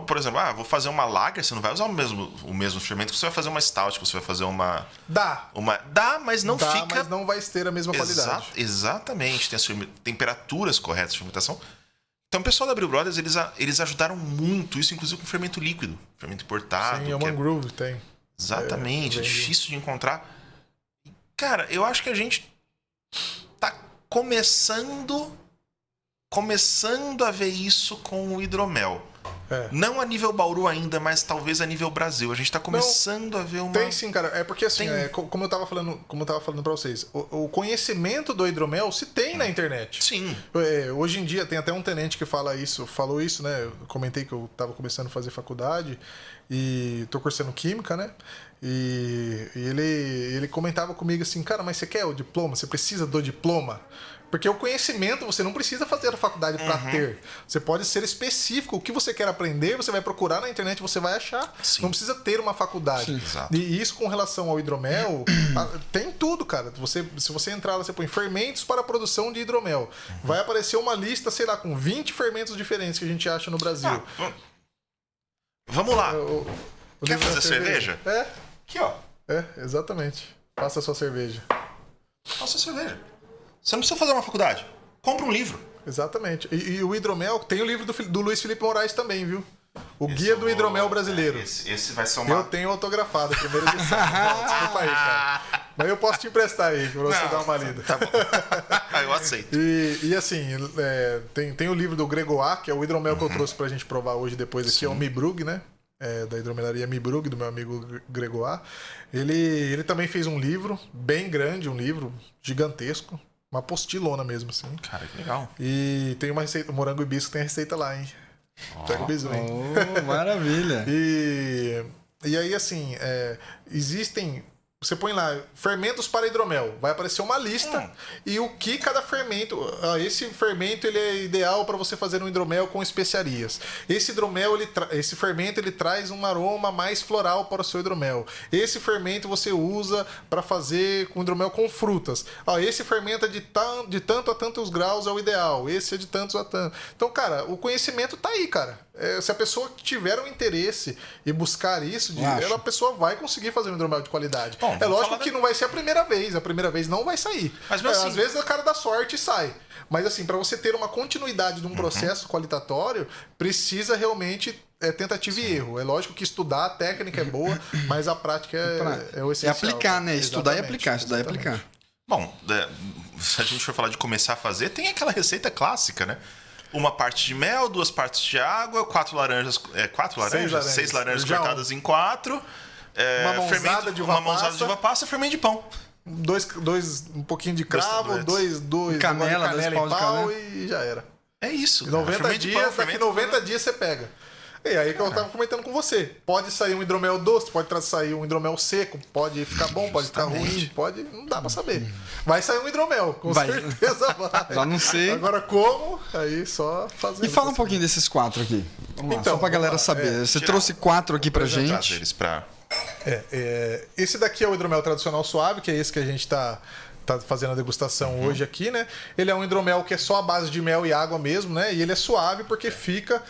Por exemplo, vou fazer uma lager, você não vai usar o mesmo fermento que você vai fazer uma stout, que você vai fazer uma... Dá, mas não fica... mas não vai ter a mesma qualidade. Exatamente, tem as temperaturas corretas de fermentação. Então, o pessoal da Brew Brothers, eles ajudaram muito isso, inclusive com fermento líquido, fermento importado. Sim, a Mangrove tem. Exatamente, difícil de encontrar. Cara, eu acho que a gente tá começando a ver isso com o hidromel. Não a nível Bauru ainda, mas talvez a nível Brasil. A gente tá começando a ver uma... Tem sim, cara. É porque assim, como eu tava falando pra vocês, o conhecimento do hidromel se tem na internet. Sim. Hoje em dia tem até um tenente que falou isso, né? Eu comentei que eu tava começando a fazer faculdade e tô cursando química, né? E ele comentava comigo assim, cara, mas você quer o diploma? Você precisa do diploma? Porque o conhecimento você não precisa fazer a faculdade para ter. Você pode ser específico. O que você quer aprender, você vai procurar na internet, você vai achar. Sim. Não precisa ter uma faculdade. Sim, exato. E isso com relação ao hidromel, tem tudo, cara. Se você entrar lá, você põe fermentos para a produção de hidromel. Vai aparecer uma lista, sei lá, com 20 fermentos diferentes que a gente acha no Brasil. Vamos lá. Quer livro da fazer cerveja? Aqui, ó. Exatamente. Faça a sua cerveja. Faça cerveja. Você não precisa fazer uma faculdade. Compra um livro. Exatamente. E o hidromel, tem o livro do Luiz Felipe Moraes também, viu? O Guia do Hidromel Brasileiro. Esse vai ser uma... Eu tenho autografado, a primeira edição. Desculpa aí, cara. Mas eu posso te emprestar aí, pra você dar uma lida. Tá bom. Eu aceito. E assim, tem o livro do Gregoire, que é o hidromel que eu trouxe pra gente provar hoje depois aqui, é o Mibrug, né? Da hidromelaria Mibrug, do meu amigo Gregoire. Ele também fez um livro bem grande, um livro gigantesco. Uma apostilona mesmo, assim. Cara, que legal. E tem uma receita, o morango ibisco tem a receita lá, hein? Pega o bisu, hein? Maravilha. E aí, assim, existem... Você põe lá, fermentos para hidromel. Vai aparecer uma lista e o que cada fermento... esse fermento ele é ideal para você fazer um hidromel com especiarias. Esse fermento ele traz um aroma mais floral para o seu hidromel. Esse fermento você usa para fazer com hidromel com frutas. Esse fermento é de tanto a tantos graus é o ideal. Esse é de tantos a tantos. Então, cara, o conhecimento tá aí, cara. Se a pessoa tiver um interesse e buscar isso, a pessoa vai conseguir fazer um hidromel de qualidade. Bom, lógico que não vai ser a primeira vez não vai sair. Mas assim, às vezes o cara dá sorte e sai. Mas assim, para você ter uma continuidade de um processo qualitatório, precisa realmente tentativa e erro. É lógico que estudar, a técnica é boa, mas a prática é o essencial. É aplicar, né? Estudar e aplicar, estudar e aplicar. Bom, se a gente for falar de começar a fazer, tem aquela receita clássica, né? Uma parte de mel, 2 partes de água, 6 laranjas cortadas em 4. Uma mãozada de uva passa e fermento de pão. Um pouquinho de cravo, dois canela em pau e já era. É isso. Em 90 dias, daqui 90 dias você pega. E aí que eu tava comentando com você. Pode sair um hidromel doce, pode sair um hidromel seco, pode ficar bom, pode ficar ruim, não dá pra saber. Vai sair um hidromel, com certeza vai. Já não sei. Agora como? Aí só fazendo. E fala um pouquinho desses 4 aqui. Vamos lá, só pra galera saber. Você trouxe 4 aqui pra gente. Eles pra... Esse daqui é o hidromel tradicional suave, que é esse que a gente tá fazendo a degustação hoje aqui, né? Ele é um hidromel que é só a base de mel e água mesmo, né? E ele é suave porque fica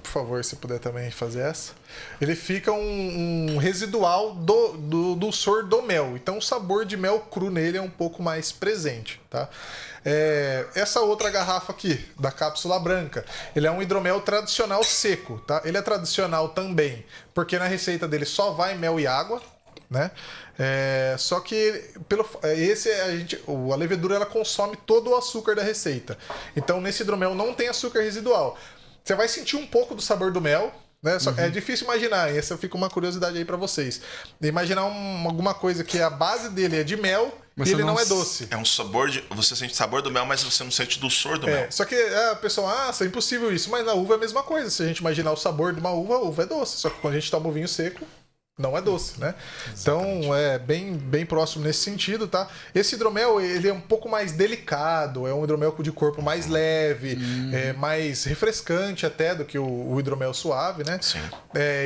por favor, se puder também fazer essa. Ele fica um residual do dulçor do mel. Então o sabor de mel cru nele é um pouco mais presente, tá? Essa outra garrafa aqui, da cápsula branca, ele é um hidromel tradicional seco, tá? Ele é tradicional também, porque na receita dele só vai mel e água, né? Só que a levedura ela consome todo o açúcar da receita. Então nesse hidromel não tem açúcar residual. Você vai sentir um pouco do sabor do mel, né? É difícil imaginar. Essa fica uma curiosidade aí pra vocês. Imaginar alguma coisa que a base dele é de mel e ele não é doce. É um sabor você sente o sabor do mel, mas você não sente o dulçor do mel. Só que a pessoa, é impossível isso. Mas na uva é a mesma coisa. Se a gente imaginar o sabor de uma uva, a uva é doce. Só que quando a gente toma o vinho seco, não é doce, né? Exatamente. Então é bem próximo nesse sentido, tá? Esse hidromel, ele é um pouco mais delicado, é um hidromel de corpo mais leve, mais refrescante até do que o hidromel suave, né? Sim.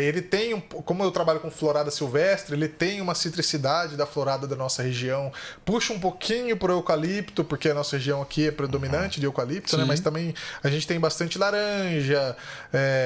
Ele tem, como eu trabalho com florada silvestre, ele tem uma citricidade da florada da nossa região, puxa um pouquinho pro eucalipto, porque a nossa região aqui é predominante de eucalipto, né? Mas também a gente tem bastante laranja,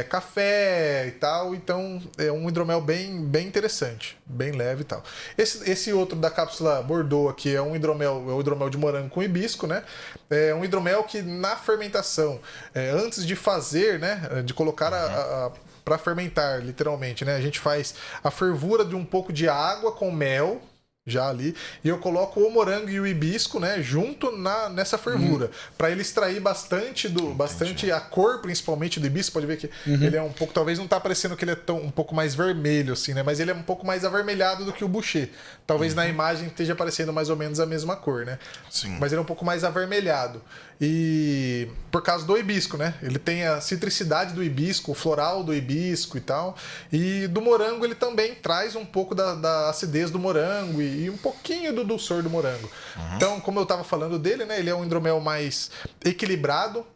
café e tal, então é um hidromel bem interessante, bem leve e tal. Esse outro da cápsula Bordeaux aqui é um hidromel de morango com hibisco, né? É um hidromel que na fermentação, antes de fazer, né, de colocar para fermentar, literalmente, né? A gente faz a fervura de um pouco de água com mel, já ali, e eu coloco o morango e o hibisco, né, junto nessa fervura, para ele extrair bastante a cor, principalmente do hibisco. Pode ver que ele é um pouco, talvez não tá parecendo que ele é um pouco mais vermelho assim, né, mas ele é um pouco mais avermelhado do que o boucher. Talvez na imagem esteja parecendo mais ou menos a mesma cor, né? Sim. Mas ele é um pouco mais avermelhado. E por causa do hibisco, né? Ele tem a citricidade do hibisco, o floral do hibisco e tal. E do morango ele também traz um pouco da acidez do morango e um pouquinho do dulçor do morango. Então, como eu estava falando dele, né? Ele é um hidromel mais equilibrado.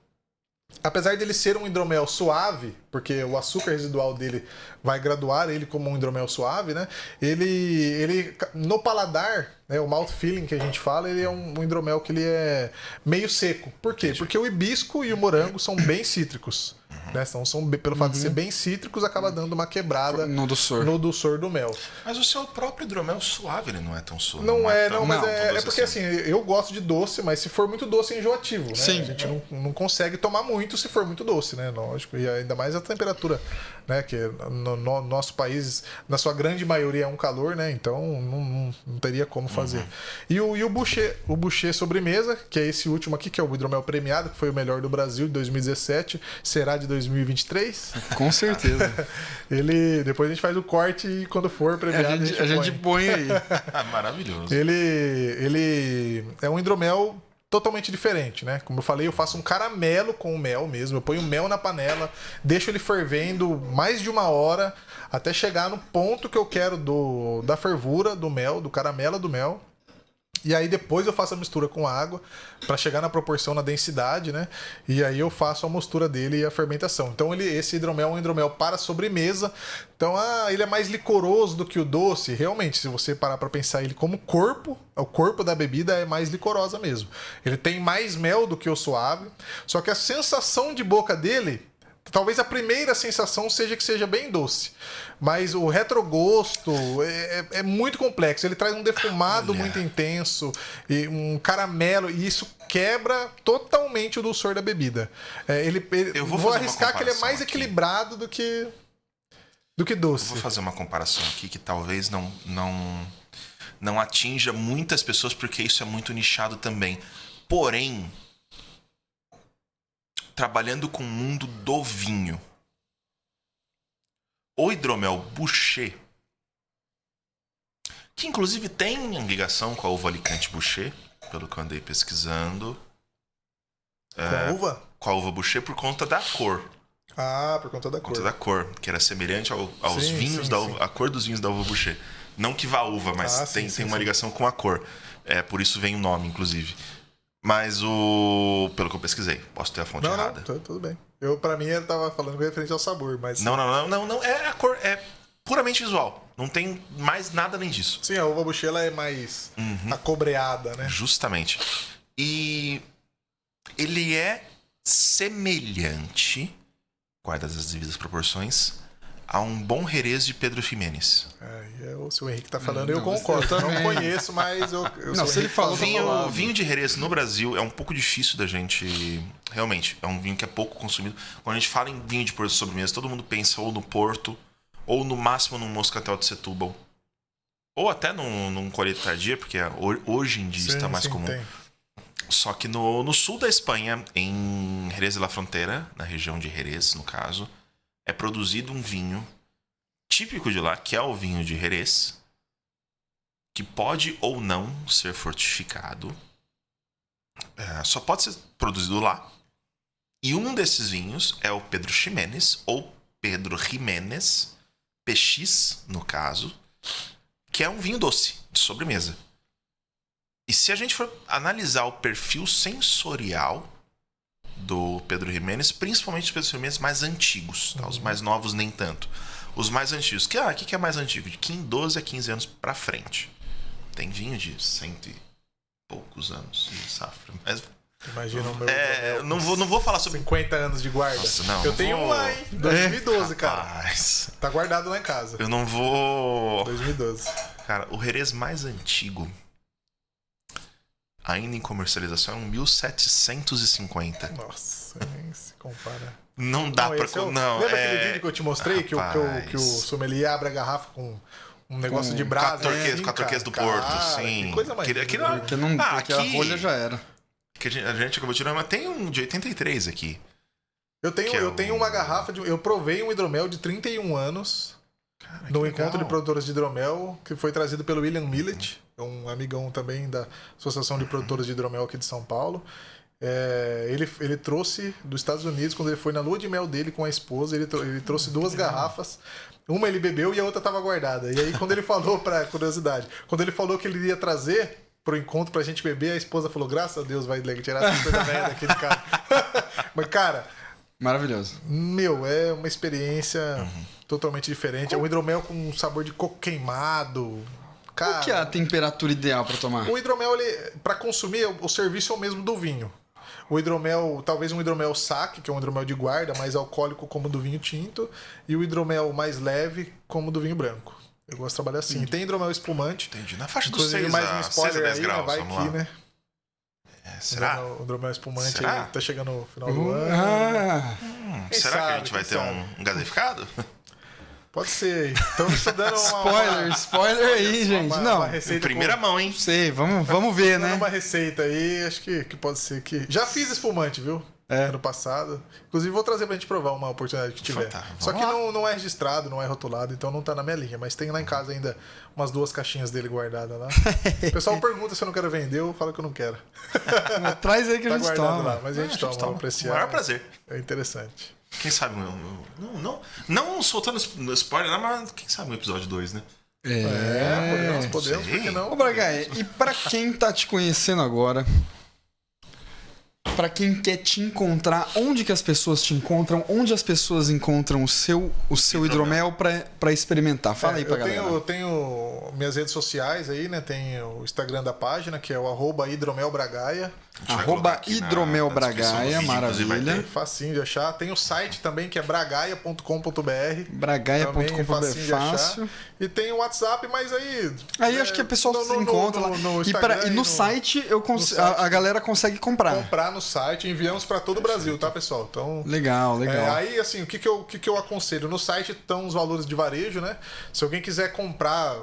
Apesar dele ser um hidromel suave, porque o açúcar residual dele vai graduar ele como um hidromel suave, né? Ele no paladar, né, o mouth feeling que a gente fala, ele é um hidromel que ele é meio seco. Por quê? Porque o hibisco e o morango são bem cítricos. Né? Então, pelo fato de ser bem cítricos, acaba dando uma quebrada no dulçor do mel. Mas o seu próprio hidromel suave, ele não é tão suave. Não é, mas tão é porque assim, eu gosto de doce, mas se for muito doce é enjoativo, né? Sim. A gente não consegue tomar muito se for muito doce, né? Lógico. E ainda mais a temperatura, né? Que no nosso país, na sua grande maioria, é um calor, né? Então não teria como fazer. E o Boucher sobremesa, que é esse último aqui, que é o hidromel premiado, que foi o melhor do Brasil de 2017, será de 2023. Com certeza. Depois a gente faz o corte e quando for premiado a gente põe aí. Maravilhoso. Ele é um hidromel totalmente diferente, né? Como eu falei, eu faço um caramelo com o mel mesmo. Eu ponho o mel na panela, deixo ele fervendo mais de 1 hora até chegar no ponto que eu quero da fervura do mel, do caramelo do mel. E aí depois eu faço a mistura com água para chegar na proporção, na densidade, né? E aí eu faço a mistura dele e a fermentação. Então esse hidromel é um hidromel para sobremesa. Então ele é mais licoroso do que o doce. Realmente, se você parar para pensar ele como corpo, o corpo da bebida é mais licorosa mesmo. Ele tem mais mel do que o suave. Só que a sensação de boca dele, talvez a primeira sensação seja que seja bem doce. Mas o retrogosto é muito complexo. Ele traz um defumado muito intenso, e um caramelo, e isso quebra totalmente o dulçor da bebida. Eu vou arriscar que ele é mais equilibrado do que doce. Eu vou fazer uma comparação aqui que talvez não atinja muitas pessoas, porque isso é muito nichado também. Porém, trabalhando com o mundo do vinho, o hidromel Boucher, que inclusive tem ligação com a uva Alicante Boucher, pelo que eu andei pesquisando. Com a uva? Com a uva Boucher por conta da cor. Ah, por conta da cor. Por conta da cor, que era semelhante aos vinhos da uva, a cor dos vinhos da uva Boucher. Não que vá a uva, mas tem uma ligação com a cor. Por isso vem o nome, inclusive. Mas pelo que eu pesquisei, posso ter a fonte errada. Não, tudo bem. Pra mim ele tava falando referente ao sabor, mas... Não. A cor é puramente visual. Não tem mais nada além disso. Sim, a uva Boucher ela é mais acobreada, né? Justamente. E ele é semelhante, guardadas as devidas proporções, a um bom Jerez de Pedro Ximénez. Se o Henrique tá falando, eu concordo. Eu não conheço, mas eu não, se ele falou, vinho de Jerez no Brasil é um pouco difícil da gente... Realmente, é um vinho que é pouco consumido. Quando a gente fala em vinho de Porto de sobremesa, todo mundo pensa ou no Porto, ou no máximo num Moscatel de Setúbal. Ou até num Colheita Tardia, porque hoje em dia está mais comum. Tem. Só que no sul da Espanha, em Jerez de la Frontera, na região de Jerez, no caso, é produzido um vinho típico de lá, que é o vinho de Jerez, que pode ou não ser fortificado. Só pode ser produzido lá. E um desses vinhos é o Pedro Ximénez, ou Pedro Jiménez, PX, no caso, que é um vinho doce, de sobremesa. E se a gente for analisar o perfil sensorial do Pedro Jiménez, principalmente os Pedro Jiménez mais antigos, tá? Os mais novos nem tanto. Os mais antigos, o que é mais antigo? De 12 a 15 anos pra frente. Tem vinho de 100 e poucos anos de safra, mas... Imagina o meu... não vou falar sobre... 50 anos de guarda. Nossa, não. Eu tenho um lá, hein? 2012, cara. Rapaz. Tá guardado lá em casa. Eu não vou... 2012. Cara, o Jerez mais antigo, ainda em comercialização, é um 1750. Nossa, nem se compara. Não dá pra... Não, lembra aquele vídeo que eu te mostrei? Que o sommelier abre a garrafa com um negócio de brasa? Com a turquesa do Porto, sim. Que coisa mais Porque a rolha já era. Que a gente acabou tirando, mas tem um de 83 aqui. Eu tenho uma garrafa, eu provei um hidromel de 31 anos no encontro de produtores de hidromel, que foi trazido pelo William Millet, um amigão também da Associação de Produtores de Hidromel aqui de São Paulo. Ele trouxe dos Estados Unidos, quando ele foi na lua de mel dele com a esposa, ele trouxe 2 garrafas. Uma ele bebeu e a outra estava guardada. E aí, quando ele falou, pra curiosidade, quando ele falou que ele iria trazer pro encontro pra gente beber, a esposa falou, graças a Deus, vai tirar essa coisa velha daquele cara. Mas, cara... Maravilhoso. É uma experiência totalmente diferente. É um hidromel com um sabor de coco queimado. Cara, qual que é a temperatura ideal para tomar? O hidromel, para consumir, o serviço é o mesmo do vinho. O hidromel, talvez um hidromel saque, que é um hidromel de guarda, mais alcoólico como o do vinho tinto, e o hidromel mais leve como o do vinho branco. Eu gosto de trabalhar assim. Tem hidromel espumante. Entendi. Na faixa dos 6 mais um spoiler 10 aí, graus, vai aqui, né? Será? O hidromel espumante Será? aí, tá chegando no final do ano. Será que a gente vai ter um gaseificado? Pode ser. Estamos estudando Spoiler aí, gente. Uma receita primeira mão, hein? Sei, vamos ver, né? Uma receita aí, acho que pode ser que... Já fiz espumante, viu? Ano passado. Inclusive, vou trazer pra gente provar uma oportunidade que tiver. Só que não é registrado, não é rotulado, então não tá na minha linha. Mas tem lá em casa ainda umas 2 caixinhas dele guardadas lá. O pessoal pergunta se eu não quero vender, eu falo que eu não quero. Traz aí que a gente toma. Lá, mas a gente toma, vamos apreciar. O maior prazer. É interessante. Quem sabe... Não soltando spoiler, mas quem sabe no episódio 2, né? Podemos, por que não? Ô, Bragaia, e pra quem tá te conhecendo agora... Pra quem quer te encontrar, onde que as pessoas te encontram? Onde as pessoas encontram o seu hidromel pra experimentar? Fala aí pra galera. Eu tenho minhas redes sociais aí, né? Tem o Instagram da página, que é o @hidromelbragaia. @hidromelbragaia, maravilha. Facinho de achar. Tem o site também, que é bragaia.com.br. Bragaia.com.br, fácil. E tem o WhatsApp, mas aí... Aí acho que a pessoa se encontra lá. E no site a galera consegue comprar. Comprar no site, enviamos para todo o Brasil, tá, pessoal? Então, legal. Aí, assim, o que eu aconselho? No site estão os valores de varejo, né? Se alguém quiser comprar,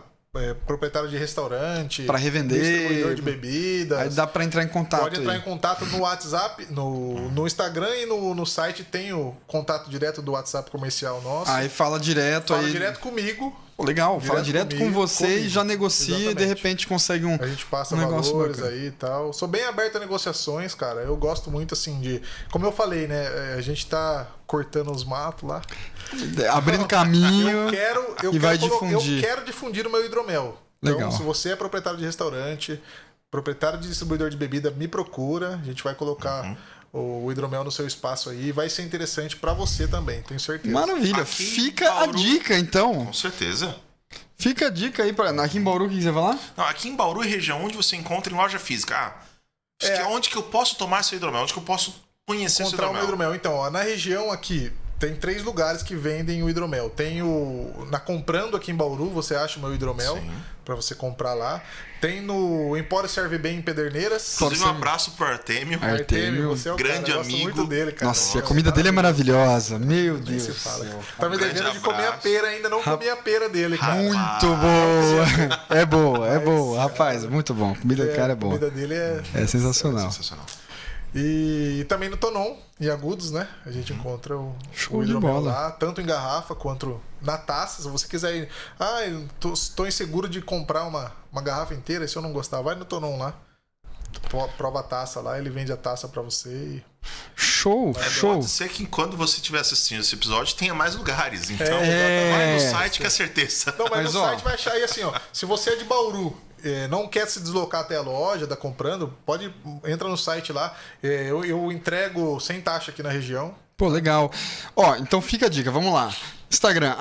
proprietário de restaurante, para revender, distribuidor de bebidas, aí dá para entrar em contato. Pode entrar em contato no WhatsApp, no Instagram, e no site tem o contato direto do WhatsApp comercial nosso. Aí fala direto comigo. Legal, fala direto com você e já negocia. Exatamente. E de repente consegue a gente passa valores bacana aí e tal. Sou bem aberto a negociações, cara. Eu gosto muito assim de... Como eu falei, né? A gente tá cortando os matos lá. Abrindo caminho difundir. Eu quero difundir o meu hidromel. Legal. Então, se você é proprietário de restaurante, proprietário de distribuidor de bebida, me procura. A gente vai colocar... o hidromel no seu espaço aí, vai ser interessante pra você também, tenho certeza. Maravilha, fica Bauru, a dica então. Com certeza. Fica a dica aí, aqui em Bauru, o que você vai falar? Não, aqui em Bauru e região, onde você encontra em loja física. Onde que eu posso tomar seu hidromel? Onde que eu posso conhecer seu hidromel? O hidromel? Então, na região aqui, tem 3 lugares que vendem o hidromel. Tem na Comprando aqui em Bauru, você acha o meu hidromel para você comprar lá. Tem no Empório Serve Bem em Pederneiras. Inclusive, um abraço pro Artêmio. Você é o grande cara, amigo. Muito dele, cara. Nossa, a comida dele é maravilhosa. Meu Deus. Se fala. Tá me devendo de comer a pera, ainda não comi a pera dele, cara. Muito boa. É boa. Rapaz, muito bom. A comida do cara é boa. A comida dele é sensacional. E também no Tonon, em Agudos, né? A gente encontra o hidromel lá, tanto em garrafa quanto na taça. Se você quiser ir... eu tô inseguro de comprar uma garrafa inteira, se eu não gostar, vai no Tonon lá. Prova a taça lá, ele vende a taça pra você e... Show! Pode ser que quando você estiver assistindo esse episódio tenha mais lugares, então vai no site que é certeza. Não, mas no site vai achar aí assim, ó. Se você é de Bauru, não quer se deslocar até a loja, tá comprando, entra no site lá. Eu entrego sem taxa aqui na região. Pô, legal. Então fica a dica, vamos lá. Instagram,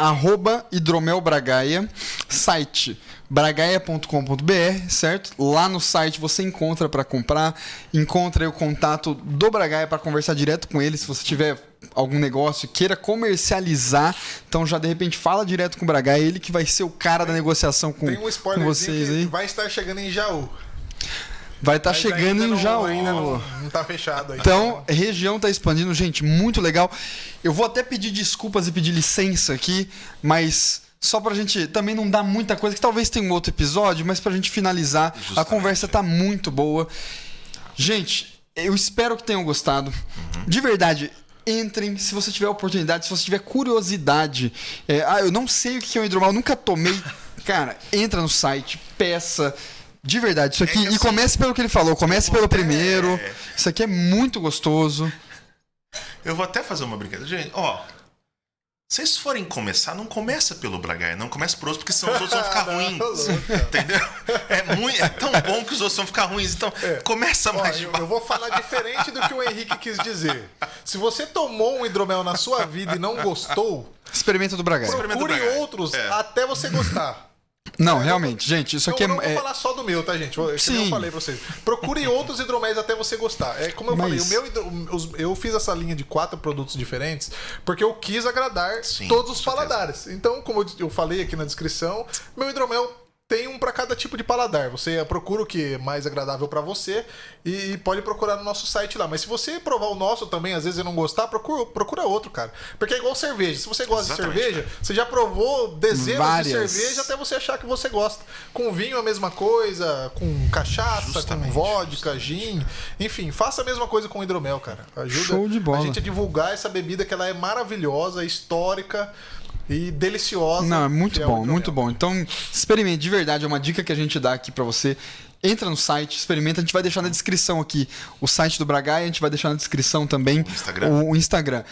@hidromelbragaia, site bragaia.com.br, certo? Lá no site você encontra para comprar, encontra aí o contato do Bragaia para conversar direto com ele, se você tiver algum negócio e queira comercializar, então já de repente fala direto com o Bragaia, ele que vai ser o cara da negociação com vocês aí. Vai estar chegando em Jaú. Vai estar Mas chegando em Jaú. Ainda não tá fechado aí. Então, região tá expandindo, gente, muito legal. Eu vou até pedir desculpas e pedir licença aqui, mas só pra gente também não dar muita coisa, que talvez tenha um outro episódio, mas pra gente finalizar, Justamente. a conversa tá muito boa. Gente, eu espero que tenham gostado. De verdade, entrem, se você tiver oportunidade, se você tiver curiosidade. Eu não sei o que é um hidromal, nunca tomei. Cara, entra no site, peça. De verdade, isso aqui. que assim, E comece pelo que ele falou, comece pelo primeiro. É. Isso aqui é muito gostoso. Eu vou até fazer uma brincadeira. Gente, ó. Se vocês forem começar, não começa pelo Bragaia, não começa por outros, porque senão os outros vão ficar ruins. Entendeu? É tão bom que os outros vão ficar ruins. Então, começa mais de Eu vou falar diferente do que o Henrique quis dizer. Se você tomou um hidromel na sua vida e não gostou, Experimenta do Bragaia. procure outros até você gostar. Não, realmente, gente, isso aqui Eu não vou é. falar só do meu, tá, gente? Que nem Sim. eu falei pra vocês. Procure outros hidroméis até você gostar. É como eu Mas- falei, eu fiz essa linha de 4 produtos diferentes porque eu quis agradar Sim, todos os com certeza. paladares. Então, como eu falei aqui na descrição, meu hidromel tem um pra cada tipo de paladar. Você procura o que é mais agradável pra você e pode procurar no nosso site lá. Mas se você provar o nosso também, às vezes e não gostar, procura outro, cara. Porque é igual cerveja. Se você gosta Exatamente, de cerveja, cara. você já provou dezenas Várias. de cerveja até você achar que você gosta. Com vinho a mesma coisa, com cachaça, Justamente, com vodka, gin. Enfim, faça a mesma coisa com hidromel, cara. Ajuda Show de bola. a gente a divulgar essa bebida que ela é maravilhosa, histórica e deliciosa. Não, é muito que o bom, hidromel. muito bom. Então, experimente, de verdade, é uma dica que a gente dá aqui pra você. Entra no site, experimenta, a gente vai deixar na descrição aqui o site do Bragaia, a gente vai deixar na descrição também o Instagram.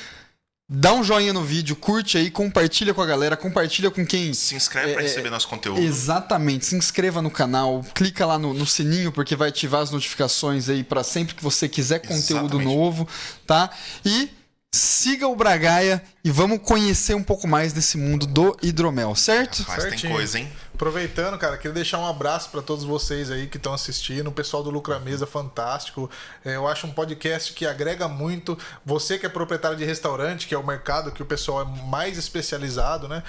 Dá um joinha no vídeo, curte aí, compartilha com a galera, compartilha com quem... Se inscreve pra receber nosso conteúdo. Exatamente, se inscreva no canal, clica lá no sininho porque vai ativar as notificações aí pra sempre que você quiser conteúdo Exatamente. novo, tá? E siga o Bragaia e vamos conhecer um pouco mais desse mundo do hidromel, certo? Mas tem Certinho. coisa, hein? Aproveitando, cara, queria deixar um abraço para todos vocês aí que estão assistindo, o pessoal do Lucra Mesa, fantástico. Eu acho um podcast que agrega muito. Você que é proprietário de restaurante, que é o mercado que o pessoal é mais especializado, né?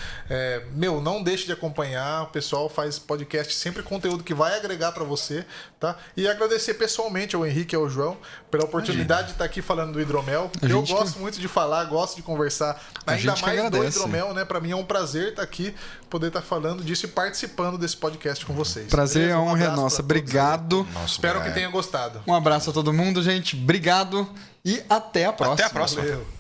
Não deixe de acompanhar. O pessoal faz podcast sempre conteúdo que vai agregar para você, tá? E agradecer pessoalmente ao Henrique e ao João pela oportunidade de estar aqui falando do hidromel. Eu gente gosto muito de falar, gosto de conversar, ainda gente que mais do agradece. hidromel, né? Para mim é um prazer estar aqui, poder estar falando disso e participando desse podcast com vocês. Prazer, Beleza? a honra é abraço nossa. pra todos Obrigado. Nossa, Espero que Bragaia. tenha gostado. Um abraço a todo mundo, gente. Obrigado e até a próxima. Até a próxima. Valeu.